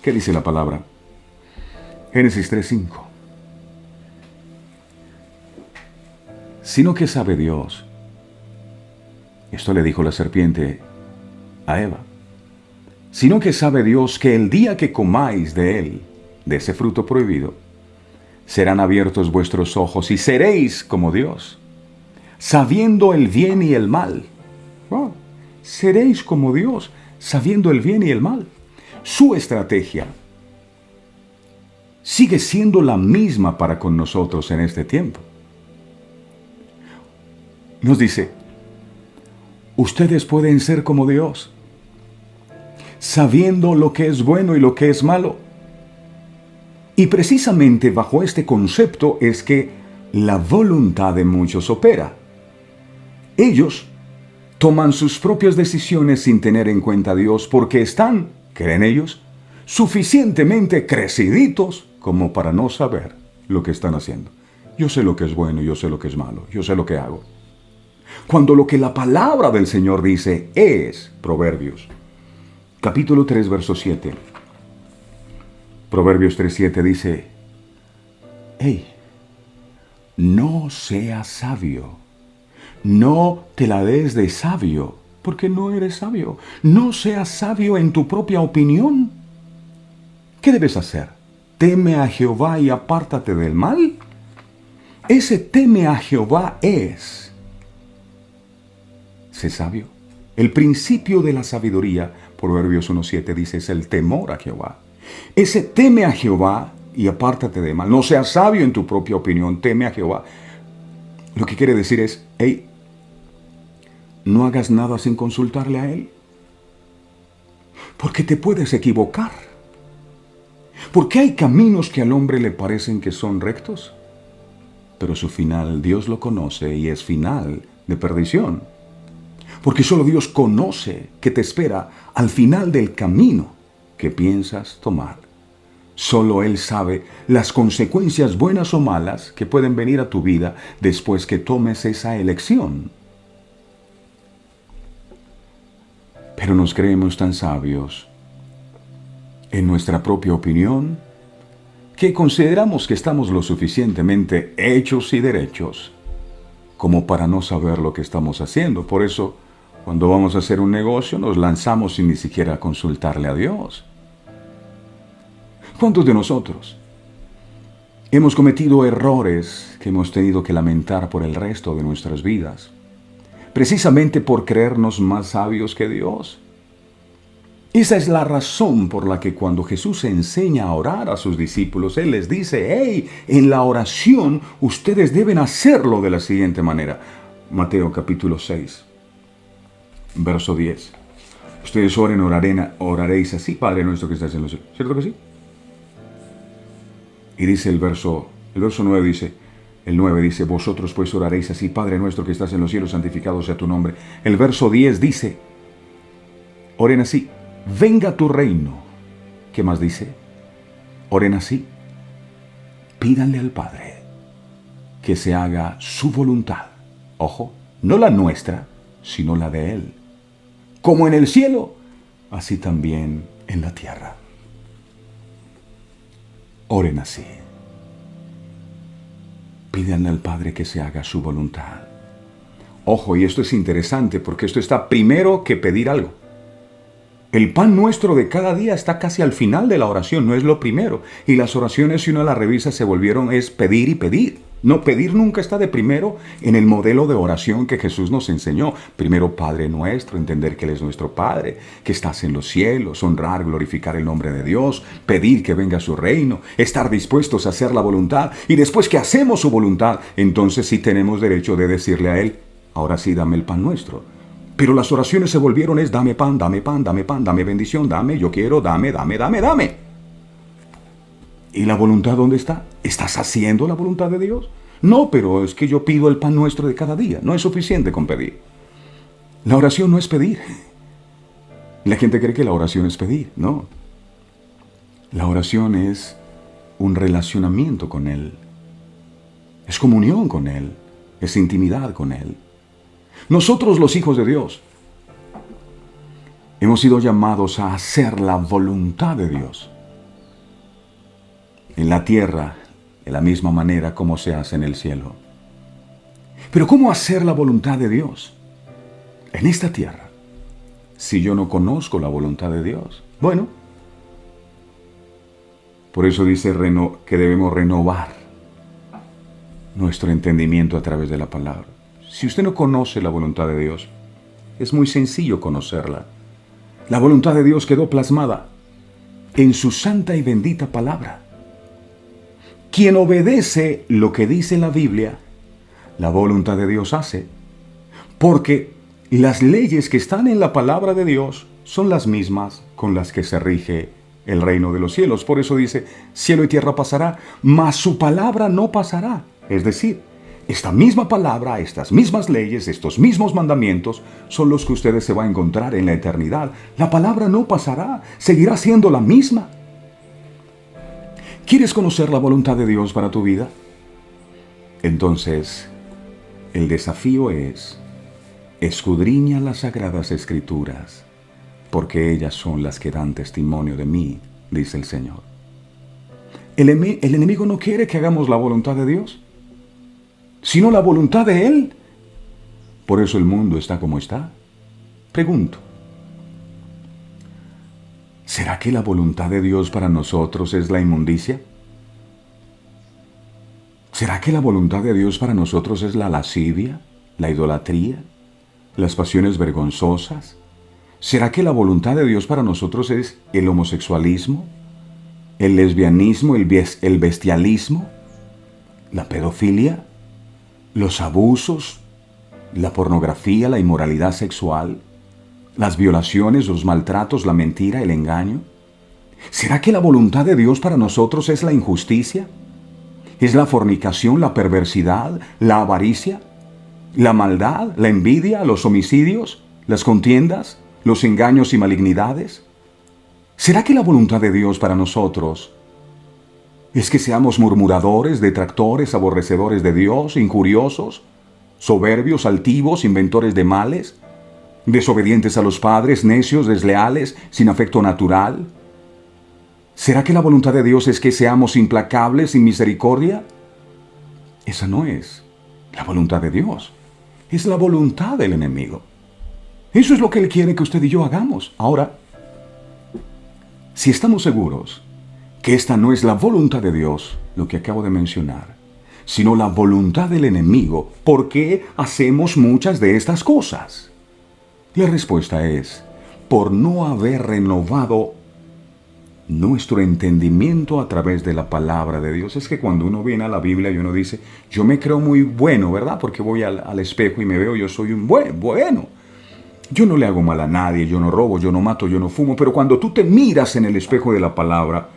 ¿Qué dice la palabra? Génesis 3:5. Sino que sabe Dios. Esto le dijo la serpiente a Eva. Sino que sabe Dios que el día que comáis de él, de ese fruto prohibido, serán abiertos vuestros ojos y seréis como Dios, sabiendo el bien y el mal. Wow. Seréis como Dios, sabiendo el bien y el mal. Su estrategia sigue siendo la misma para con nosotros en este tiempo. Nos dice, ustedes pueden ser como Dios, sabiendo lo que es bueno y lo que es malo. Y precisamente bajo este concepto es que la voluntad de muchos opera. Ellos toman sus propias decisiones sin tener en cuenta a Dios porque están, creen ellos, suficientemente creciditos como para no saber lo que están haciendo. Yo sé lo que es bueno, yo sé lo que es malo, yo sé lo que hago. Cuando lo que la palabra del Señor dice es, Proverbios, capítulo 3, verso 7. Proverbios 3:7 dice, hey, no seas sabio, no te la des de sabio, porque no eres sabio. No seas sabio en tu propia opinión. ¿Qué debes hacer? Teme a Jehová y apártate del mal. Ese teme a Jehová es, sé sabio. El principio de la sabiduría, Proverbios 1:7 dice, es el temor a Jehová. Ese teme a Jehová y apártate de mal. No seas sabio en tu propia opinión, teme a Jehová. Lo que quiere decir es, hey, no hagas nada sin consultarle a Él. Porque te puedes equivocar. Porque hay caminos que al hombre le parecen que son rectos, pero su final Dios lo conoce y es final de perdición. Porque solo Dios conoce que te espera al final del camino que piensas tomar. Solo Él sabe las consecuencias buenas o malas que pueden venir a tu vida después que tomes esa elección. Pero nos creemos tan sabios en nuestra propia opinión que consideramos que estamos lo suficientemente hechos y derechos como para no saber lo que estamos haciendo. Por eso, cuando vamos a hacer un negocio, nos lanzamos sin ni siquiera consultarle a Dios. ¿Cuántos de nosotros hemos cometido errores que hemos tenido que lamentar por el resto de nuestras vidas? Precisamente por creernos más sabios que Dios. Esa es la razón por la que cuando Jesús enseña a orar a sus discípulos, Él les dice, hey, en la oración ustedes deben hacerlo de la siguiente manera. Mateo capítulo 6, verso 10. Ustedes oren, oraréis así, Padre nuestro que estás en los cielos. ¿Cierto que sí? Y dice el verso 9 dice, el 9 dice, vosotros pues oraréis así, Padre nuestro que estás en los cielos, santificado sea tu nombre. El verso 10 dice, oren así, venga tu reino. ¿Qué más dice? Oren así, pídanle al Padre que se haga su voluntad. Ojo, no la nuestra, sino la de Él. Como en el cielo, así también en la tierra. Oren así. Pídanle al Padre que se haga su voluntad. Ojo, y esto es interesante porque esto está primero que pedir algo. El pan nuestro de cada día está casi al final de la oración, no es lo primero. Y las oraciones, si uno las revisa, se volvieron es pedir y pedir. No, pedir nunca está de primero en el modelo de oración que Jesús nos enseñó. Primero, Padre nuestro, entender que Él es nuestro Padre, que estás en los cielos, honrar, glorificar el nombre de Dios, pedir que venga su reino, estar dispuestos a hacer la voluntad. Y después que hacemos su voluntad, entonces sí tenemos derecho de decirle a Él, ahora sí dame el pan nuestro. Pero las oraciones se volvieron es dame pan, dame pan, dame pan, dame bendición, dame, yo quiero, dame, dame, dame, dame. ¿Y la voluntad dónde está? ¿Estás haciendo la voluntad de Dios? No, pero es que yo pido el pan nuestro de cada día. No es suficiente con pedir. La oración no es pedir. La gente cree que la oración es pedir. No. La oración es un relacionamiento con Él. es comunión con Él, es intimidad con Él. Nosotros los hijos de Dios hemos sido llamados a hacer la voluntad de Dios en la tierra de la misma manera como se hace en el cielo. Pero ¿cómo hacer la voluntad de Dios en esta tierra si yo no conozco la voluntad de Dios? Bueno, por eso dice que debemos renovar nuestro entendimiento a través de la palabra. Si usted no conoce la voluntad de Dios, es muy sencillo conocerla. La voluntad de Dios quedó plasmada en su santa y bendita palabra. Quien obedece lo que dice la Biblia, la voluntad de Dios hace, porque las leyes que están en la palabra de Dios son las mismas con las que se rige el reino de los cielos. Por eso dice, cielo y tierra pasará, mas su palabra no pasará. Es decir, esta misma palabra, estas mismas leyes, estos mismos mandamientos son los que ustedes se van a encontrar en la eternidad. La palabra no pasará, seguirá siendo la misma. ¿Quieres conocer la voluntad de Dios para tu vida? Entonces, el desafío es, escudriña las sagradas escrituras, porque ellas son las que dan testimonio de mí, dice el Señor. El enemigo no quiere que hagamos la voluntad de Dios, sino la voluntad de Él. Por eso el mundo está como está. Pregunto, ¿será que la voluntad de Dios para nosotros es la inmundicia? ¿Será que la voluntad de Dios para nosotros es la lascivia, la idolatría, las pasiones vergonzosas? ¿Será que la voluntad de Dios para nosotros es el homosexualismo, el lesbianismo, el bestialismo, la pedofilia, los abusos, la pornografía, la inmoralidad sexual, las violaciones, los maltratos, la mentira, el engaño? ¿Será que la voluntad de Dios para nosotros es la injusticia? ¿Es la fornicación, la perversidad, la avaricia, la maldad, la envidia, los homicidios, las contiendas, los engaños y malignidades? ¿Será que la voluntad de Dios para nosotros es que seamos murmuradores, detractores, aborrecedores de Dios, injuriosos, soberbios, altivos, inventores de males, desobedientes a los padres, necios, desleales, sin afecto natural? ¿Será que la voluntad de Dios es que seamos implacables, sin misericordia? Esa no es la voluntad de Dios. Es la voluntad del enemigo. Eso es lo que Él quiere que usted y yo hagamos. Ahora, si estamos seguros que esta no es la voluntad de Dios, lo que acabo de mencionar, sino la voluntad del enemigo, ¿por qué hacemos muchas de estas cosas? La respuesta es, por no haber renovado nuestro entendimiento a través de la palabra de Dios. Es que cuando uno viene a la Biblia y uno dice, yo me creo muy bueno, ¿verdad? Porque voy al espejo y me veo, yo soy un bueno. Yo no le hago mal a nadie, yo no robo, yo no mato, yo no fumo. Pero cuando tú te miras en el espejo de la palabra,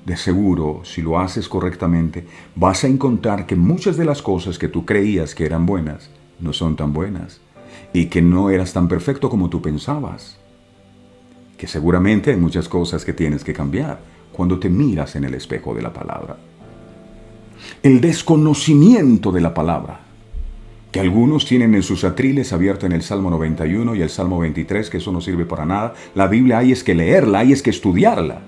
de seguro, si lo haces correctamente, vas a encontrar que muchas de las cosas que tú creías que eran buenas, no son tan buenas. Y que no eras tan perfecto como tú pensabas. Que seguramente hay muchas cosas que tienes que cambiar cuando te miras en el espejo de la palabra. El desconocimiento de la palabra, que algunos tienen en sus atriles abierto en el Salmo 91 y el Salmo 23, que eso no sirve para nada. La Biblia hay es que leerla, hay es que estudiarla.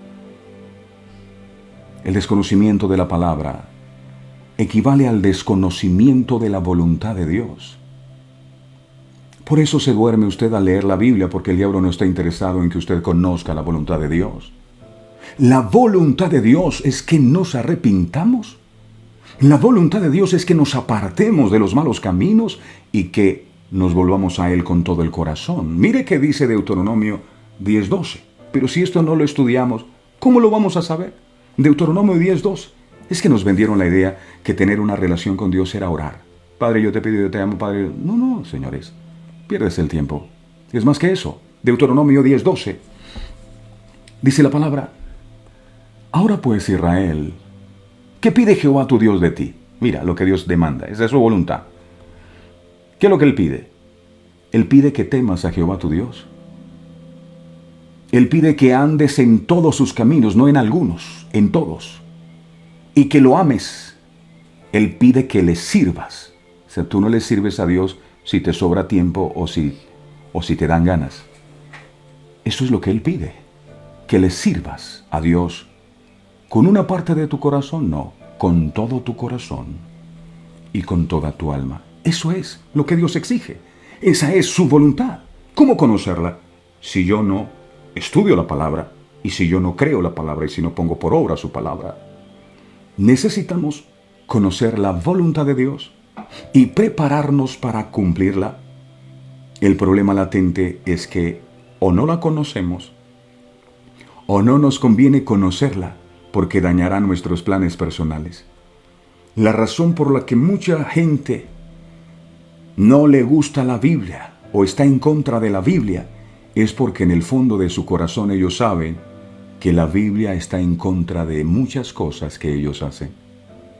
El desconocimiento de la palabra equivale al desconocimiento de la voluntad de Dios. Por eso se duerme usted al leer la Biblia, porque el diablo no está interesado en que usted conozca la voluntad de Dios. La voluntad de Dios es que nos arrepintamos. La voluntad de Dios es que nos apartemos de los malos caminos y que nos volvamos a Él con todo el corazón. Mire que dice Deuteronomio 10:12. Pero si esto no lo estudiamos, ¿cómo lo vamos a saber? Deuteronomio 10:2. Es que nos vendieron la idea que tener una relación con Dios era orar. Padre, yo te pido, yo te amo, Padre. No, señores. Pierdes el tiempo. Es más que eso. Deuteronomio 10:12. Dice la palabra: ahora pues, Israel, ¿qué pide Jehová tu Dios de ti? Mira lo que Dios demanda. Esa es su voluntad. ¿Qué es lo que Él pide? Él pide que temas a Jehová tu Dios. Él pide que andes en todos sus caminos, no en algunos, en todos. Y que lo ames Él pide que le sirvas. O sea, tú no le sirves a Dios si te sobra tiempo o si te dan ganas. Eso es lo que Él pide, que le sirvas a Dios con una parte de tu corazón, no, con todo tu corazón y con toda tu alma. Eso es lo que Dios exige. Esa es su voluntad. ¿Cómo conocerla? Si yo no estudio la palabra y si yo no creo la palabra y si no pongo por obra su palabra. Necesitamos conocer la voluntad de Dios y prepararnos para cumplirla. El problema latente es que o no la conocemos o no nos conviene conocerla porque dañará nuestros planes personales. La razón por la que mucha gente no le gusta la Biblia o está en contra de la Biblia es porque en el fondo de su corazón ellos saben que la Biblia está en contra de muchas cosas que ellos hacen.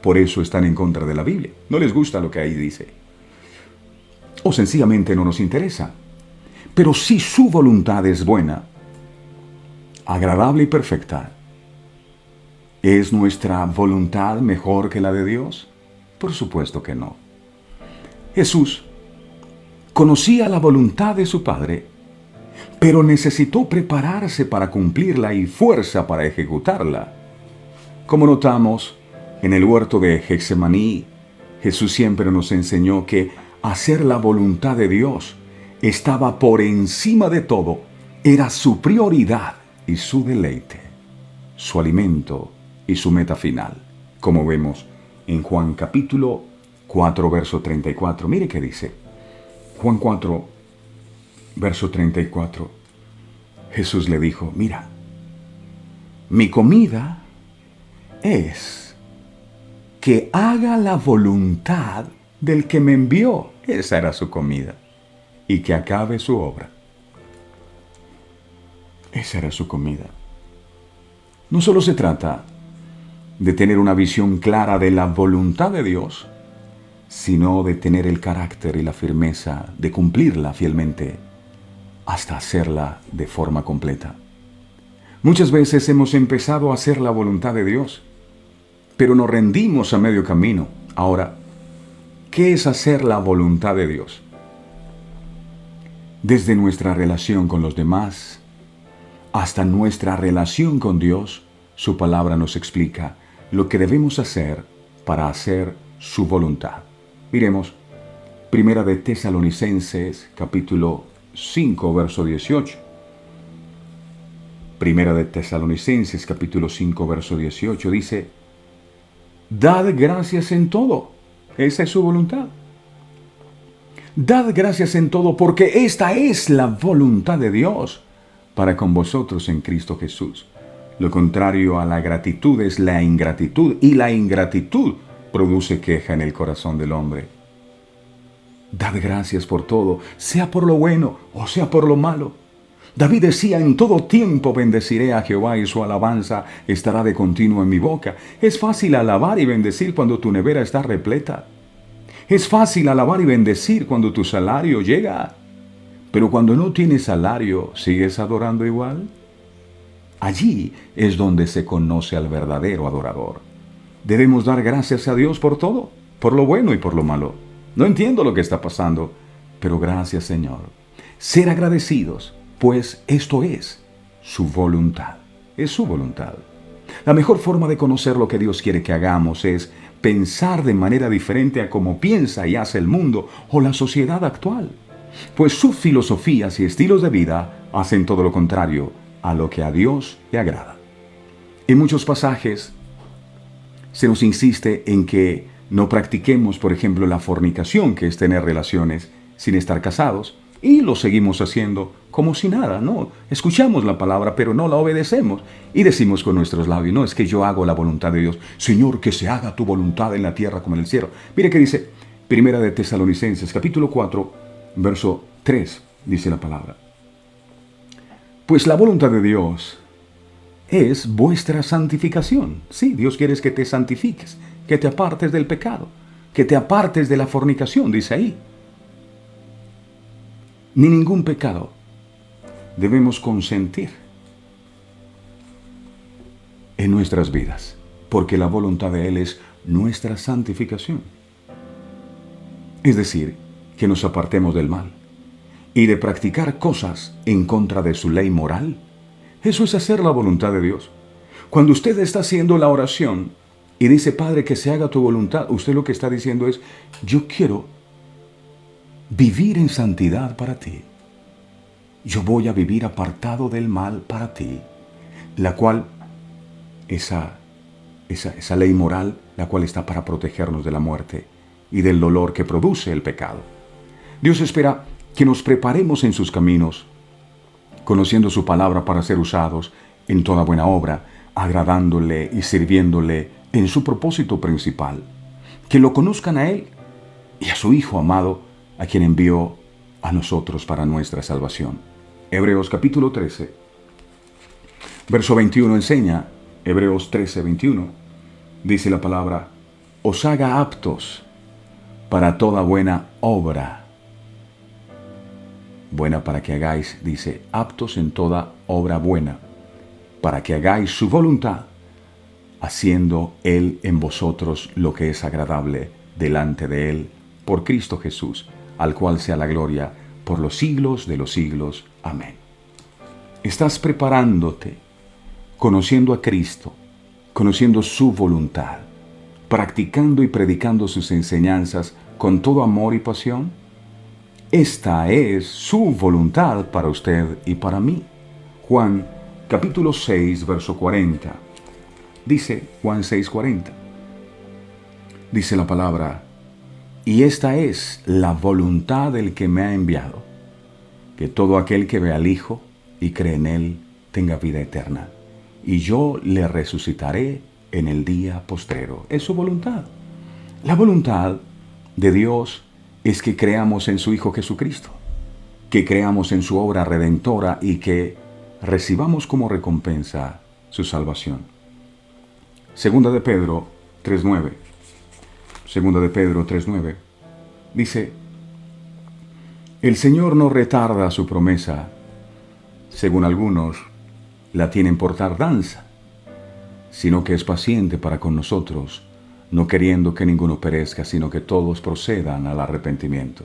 Por eso están en contra de la Biblia. No les gusta lo que ahí dice. O sencillamente no nos interesa. Pero si su voluntad es buena, agradable y perfecta, ¿es nuestra voluntad mejor que la de Dios? Por supuesto que no. Jesús conocía la voluntad de su Padre, pero necesitó prepararse para cumplirla y fuerza para ejecutarla. Como notamos, en el huerto de Getsemaní, Jesús siempre nos enseñó que hacer la voluntad de Dios estaba por encima de todo, era su prioridad y su deleite, su alimento y su meta final, como vemos en Juan capítulo 4, verso 34. Mire qué dice. Juan 4, verso 34. Jesús le dijo, mira, mi comida es que haga la voluntad del que me envió. Esa era su comida. Y que acabe su obra. Esa era su comida. No solo se trata de tener una visión clara de la voluntad de Dios, sino de tener el carácter y la firmeza de cumplirla fielmente hasta hacerla de forma completa. Muchas veces hemos empezado a hacer la voluntad de Dios, pero nos rendimos a medio camino. Ahora, ¿qué es hacer la voluntad de Dios? Desde nuestra relación con los demás hasta nuestra relación con Dios, su palabra nos explica lo que debemos hacer para hacer su voluntad. Miremos, Primera de Tesalonicenses, capítulo 5, verso 18. Primera de Tesalonicenses, capítulo 5, verso 18, dice, dad gracias en todo. Esa es su voluntad. Dad gracias en todo, porque esta es la voluntad de Dios para con vosotros en Cristo Jesús. Lo contrario a la gratitud es la ingratitud, y la ingratitud produce queja en el corazón del hombre. Dad gracias por todo, sea por lo bueno o sea por lo malo. David decía, en todo tiempo bendeciré a Jehová y su alabanza estará de continuo en mi boca. Es fácil alabar y bendecir cuando tu nevera está repleta. Es fácil alabar y bendecir cuando tu salario llega. Pero cuando no tienes salario, ¿sigues adorando igual? Allí es donde se conoce al verdadero adorador. Debemos dar gracias a Dios por todo, por lo bueno y por lo malo. No entiendo lo que está pasando, pero gracias, Señor. Ser agradecidos, pues esto es su voluntad. Es su voluntad. La mejor forma de conocer lo que Dios quiere que hagamos es pensar de manera diferente a cómo piensa y hace el mundo o la sociedad actual. Pues sus filosofías y estilos de vida hacen todo lo contrario a lo que a Dios le agrada. En muchos pasajes se nos insiste en que no practiquemos, por ejemplo, la fornicación, que es tener relaciones sin estar casados, y lo seguimos haciendo como si nada, ¿no? Escuchamos la palabra, pero no la obedecemos. Y decimos con nuestros labios, no, es que yo hago la voluntad de Dios. Señor, que se haga tu voluntad en la tierra como en el cielo. Mire que dice, Primera de Tesalonicenses, capítulo 4, verso 3, dice la palabra. Pues la voluntad de Dios es vuestra santificación. Sí, Dios quiere que te santifiques, que te apartes del pecado, que te apartes de la fornicación, dice ahí. Ni ningún pecado debemos consentir en nuestras vidas. porque la voluntad de Él es nuestra santificación. Es decir, que nos apartemos del mal y de practicar cosas en contra de su ley moral. Eso es hacer la voluntad de Dios. Cuando usted está haciendo la oración y dice, Padre, que se haga tu voluntad, usted lo que está diciendo es, yo quiero vivir en santidad para ti. Yo voy a vivir apartado del mal para ti, la cual, esa ley moral, la cual está para protegernos de la muerte y del dolor que produce el pecado. Dios espera que nos preparemos en sus caminos, conociendo su palabra para ser usados en toda buena obra, agradándole y sirviéndole en su propósito principal. Que lo conozcan a Él y a su Hijo amado, a quien envió a nosotros para nuestra salvación. Hebreos capítulo 13, verso 21 enseña, Hebreos 13, 21, dice la palabra, os haga aptos para toda buena obra. Buena para que hagáis, dice, aptos en toda obra buena, para que hagáis su voluntad, haciendo Él en vosotros lo que es agradable delante de Él, por Cristo Jesús, al cual sea la gloria por los siglos de los siglos. Amén. Estás preparándote, conociendo a Cristo, conociendo su voluntad, practicando y predicando sus enseñanzas con todo amor y pasión. Esta es su voluntad para usted y para mí. Juan capítulo 6, verso 40. Dice Juan 6, 40. Dice la palabra, y esta es la voluntad del que me ha enviado, que todo aquel que ve al Hijo y cree en Él tenga vida eterna, y yo le resucitaré en el día postrero. Es su voluntad. La voluntad de Dios es que creamos en su Hijo Jesucristo, que creamos en su obra redentora y que recibamos como recompensa su salvación. Segunda de Pedro 3:9. Segunda de Pedro 3:9 dice, el Señor no retarda su promesa, según algunos la tienen por tardanza, sino que es paciente para con nosotros, no queriendo que ninguno perezca, sino que todos procedan al arrepentimiento.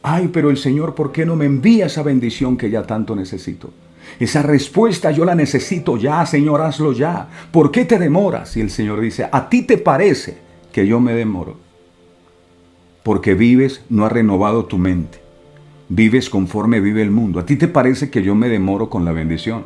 Ay, pero el Señor, ¿por qué no me envía esa bendición que ya tanto necesito? Esa respuesta yo la necesito ya, Señor, hazlo ya. ¿Por qué te demoras? Y el Señor dice, ¿a ti te parece que yo me demoro? Porque vives, no has renovado tu mente. Vives conforme vive el mundo. ¿A ti te parece que yo me demoro con la bendición?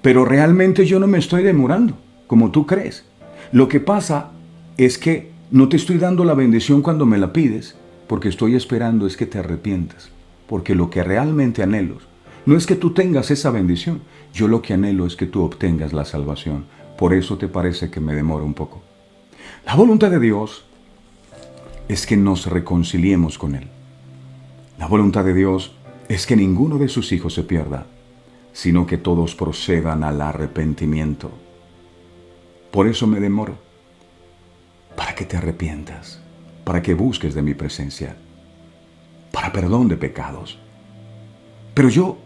Pero realmente yo no me estoy demorando, como tú crees. Lo que pasa es que no te estoy dando la bendición cuando me la pides, porque estoy esperando es que te arrepientas. Porque lo que realmente anhelo no es que tú tengas esa bendición. Yo lo que anhelo es que tú obtengas la salvación. Por eso te parece que me demoro un poco. La voluntad de Dios es que nos reconciliemos con Él. La voluntad de Dios es que ninguno de sus hijos se pierda, sino que todos procedan al arrepentimiento. Por eso me demoro, para que te arrepientas, para que busques de mi presencia, para perdón de pecados. Pero yo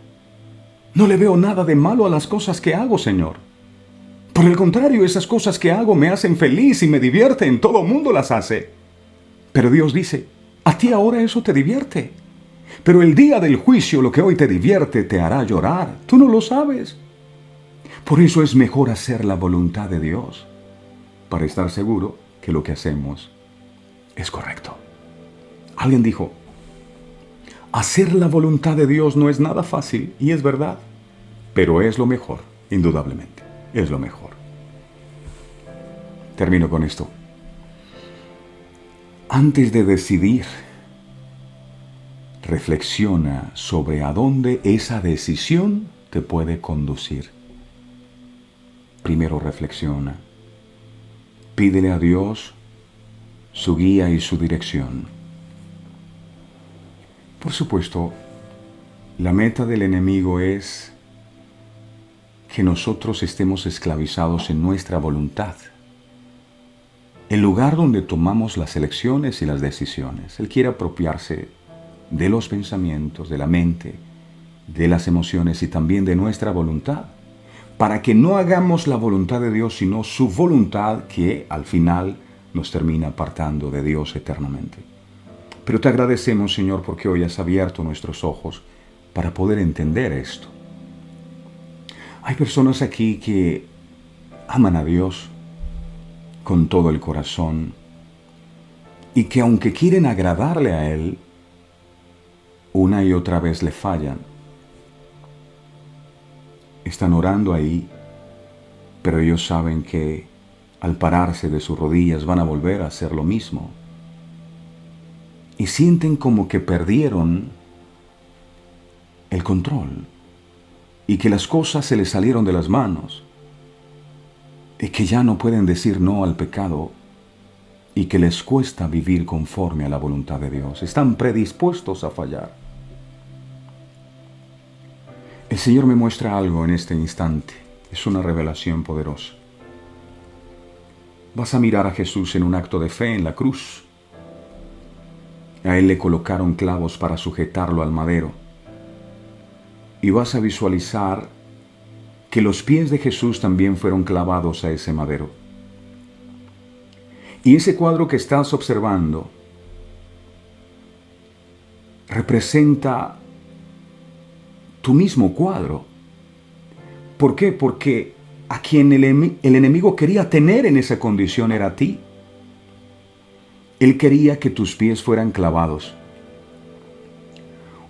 no le veo nada de malo a las cosas que hago, Señor. Por el contrario, esas cosas que hago me hacen feliz y me divierten, todo el mundo las hace. Pero Dios dice, a ti ahora eso te divierte. Pero el día del juicio, lo que hoy te divierte, te hará llorar. Tú no lo sabes. Por eso es mejor hacer la voluntad de Dios, para estar seguro que lo que hacemos es correcto. Alguien dijo, hacer la voluntad de Dios no es nada fácil, y es verdad, pero es lo mejor, indudablemente, es lo mejor. Termino con esto. Antes de decidir, reflexiona sobre a dónde esa decisión te puede conducir. Primero reflexiona. Pídele a Dios su guía y su dirección. Por supuesto, la meta del enemigo es que nosotros estemos esclavizados en nuestra voluntad. El lugar donde tomamos las elecciones y las decisiones. Él quiere apropiarse de los pensamientos, de la mente, de las emociones y también de nuestra voluntad. para que no hagamos la voluntad de Dios, sino su voluntad, que al final nos termina apartando de Dios eternamente. Pero te agradecemos, Señor, porque hoy has abierto nuestros ojos para poder entender esto. Hay personas aquí que aman a Dios con todo el corazón y que aunque quieren agradarle a Él, una y otra vez le fallan. Están orando ahí, pero ellos saben que al pararse de sus rodillas van a volver a hacer lo mismo. Y sienten como que perdieron el control y que las cosas se les salieron de las manos y que ya no pueden decir no al pecado y que les cuesta vivir conforme a la voluntad de Dios. Están predispuestos a fallar. El Señor me muestra algo en este instante. Es una revelación poderosa. Vas a mirar a Jesús en un acto de fe en la cruz. A Él le colocaron clavos para sujetarlo al madero. Y vas a visualizar que los pies de Jesús también fueron clavados a ese madero. Y ese cuadro que estás observando representa tu mismo cuadro. ¿Por qué? Porque a quien el enemigo quería tener en esa condición era a ti. Él quería que tus pies fueran clavados.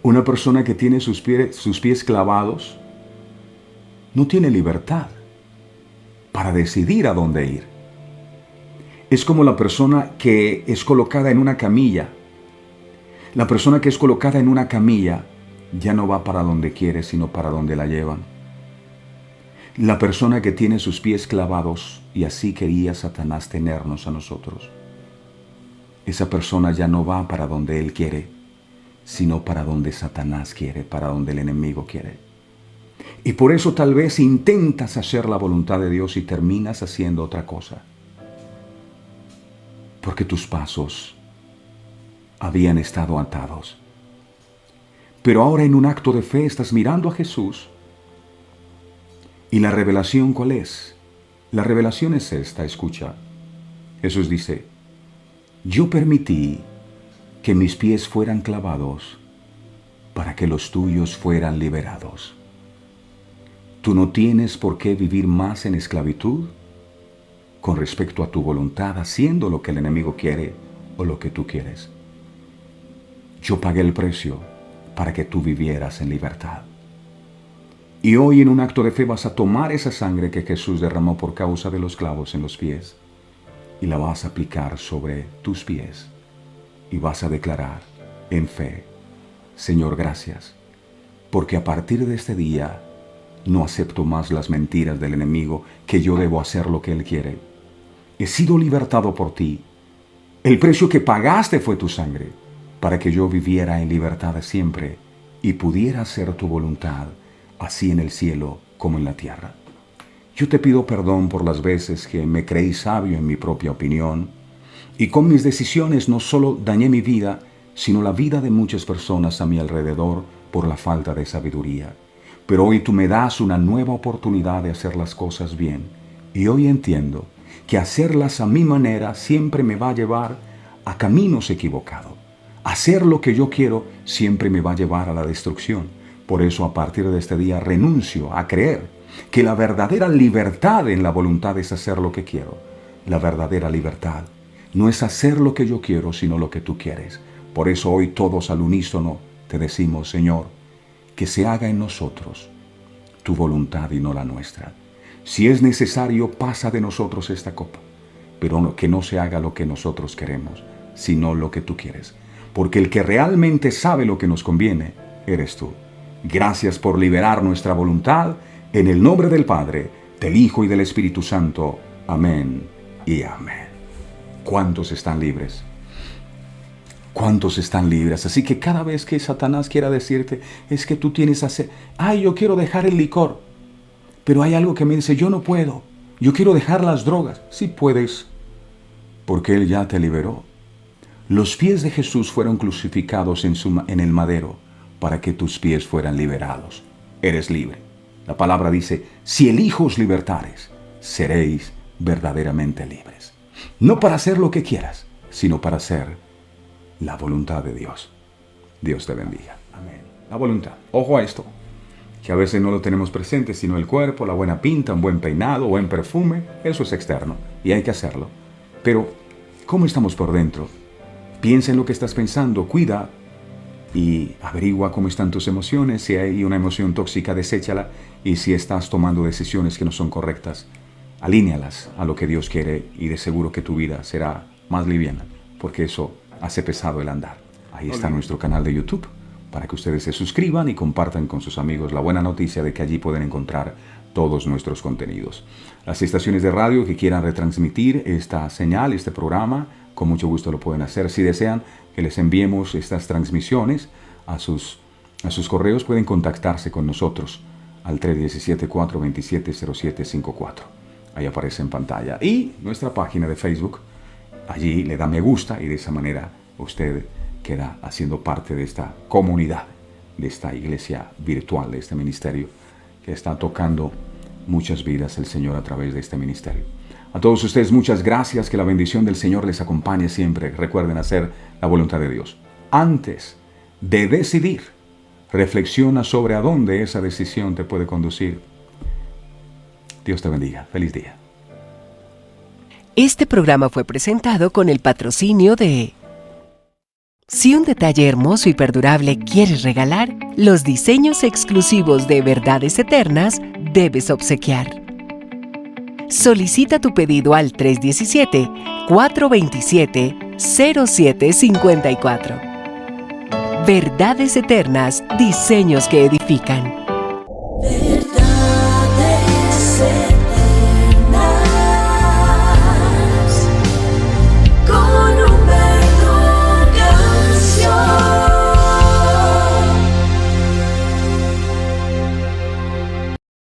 Una persona que tiene sus pies clavados no tiene libertad para decidir a dónde ir. Es como la persona que es colocada en una camilla. La persona que es colocada en una camilla ya no va para donde quiere, sino para donde la llevan. La persona que tiene sus pies clavados, y así quería Satanás tenernos a nosotros, esa persona ya no va para donde él quiere, sino para donde Satanás quiere, para donde el enemigo quiere. Y por eso tal vez intentas hacer la voluntad de Dios y terminas haciendo otra cosa. Porque tus pasos habían estado atados. Pero ahora en un acto de fe estás mirando a Jesús. ¿Y la revelación cuál es? La revelación es esta, escucha. Jesús dice, yo permití que mis pies fueran clavados para que los tuyos fueran liberados. Tú no tienes por qué vivir más en esclavitud con respecto a tu voluntad, haciendo lo que el enemigo quiere o lo que tú quieres. Yo pagué el precio para que tú vivieras en libertad. Y hoy en un acto de fe vas a tomar esa sangre que Jesús derramó por causa de los clavos en los pies y la vas a aplicar sobre tus pies y vas a declarar en fe, Señor, gracias, porque a partir de este día no acepto más las mentiras del enemigo, que yo debo hacer lo que él quiere. He sido libertado por ti. El precio que pagaste fue tu sangre, para que yo viviera en libertad siempre y pudiera hacer tu voluntad, así en el cielo como en la tierra. Yo te pido perdón por las veces que me creí sabio en mi propia opinión y con mis decisiones no solo dañé mi vida, sino la vida de muchas personas a mi alrededor por la falta de sabiduría. Pero hoy tú me das una nueva oportunidad de hacer las cosas bien y hoy entiendo que hacerlas a mi manera siempre me va a llevar a caminos equivocados. Hacer lo que yo quiero siempre me va a llevar a la destrucción. Por eso a partir de este día renuncio a creer que la verdadera libertad en la voluntad es hacer lo que quiero. La verdadera libertad no es hacer lo que yo quiero, sino lo que tú quieres. Por eso hoy todos al unísono te decimos, Señor, que se haga en nosotros tu voluntad y no la nuestra. Si es necesario, pasa de nosotros esta copa, pero que no se haga lo que nosotros queremos, sino lo que tú quieres. Porque el que realmente sabe lo que nos conviene, eres tú. Gracias por liberar nuestra voluntad, en el nombre del Padre, del Hijo y del Espíritu Santo. Amén y amén. ¿Cuántos están libres? ¿Cuántos están libres? Así que cada vez que Satanás quiera decirte, es que tú tienes yo quiero dejar el licor, pero hay algo que me dice, yo no puedo, yo quiero dejar las drogas. Sí puedes, porque Él ya te liberó. Los pies de Jesús fueron crucificados en el madero para que tus pies fueran liberados. Eres libre. La palabra dice, si el Hijo os libertares, seréis verdaderamente libres. No para hacer lo que quieras, sino para hacer la voluntad de Dios. Dios te bendiga. Amén. La voluntad. Ojo a esto, que a veces no lo tenemos presente, sino el cuerpo, la buena pinta, un buen peinado, buen perfume, eso es externo y hay que hacerlo. Pero, ¿cómo estamos por dentro? Piensa en lo que estás pensando, cuida y averigua cómo están tus emociones. Si hay una emoción tóxica, deséchala, y si estás tomando decisiones que no son correctas, alínealas a lo que Dios quiere y de seguro que tu vida será más liviana, porque eso hace pesado el andar. Ahí está nuestro canal de YouTube, para que ustedes se suscriban y compartan con sus amigos la buena noticia de que allí pueden encontrar todos nuestros contenidos. Las estaciones de radio que quieran retransmitir esta señal, este programa, con mucho gusto lo pueden hacer. Si desean que les enviemos estas transmisiones a sus correos, pueden contactarse con nosotros al 317-427-0754. Ahí aparece en pantalla. Y nuestra página de Facebook, allí le da me gusta y de esa manera usted queda haciendo parte de esta comunidad, de esta iglesia virtual, de este ministerio que está tocando muchas vidas el Señor a través de este ministerio. A todos ustedes muchas gracias, que la bendición del Señor les acompañe siempre. Recuerden hacer la voluntad de Dios. Antes de decidir, reflexiona sobre a dónde esa decisión te puede conducir. Dios te bendiga. Feliz día. Este programa fue presentado con el patrocinio de... Si un detalle hermoso y perdurable quieres regalar, los diseños exclusivos de Verdades Eternas debes obsequiar. Solicita tu pedido al 317-427-0754. Verdades Eternas, diseños que edifican.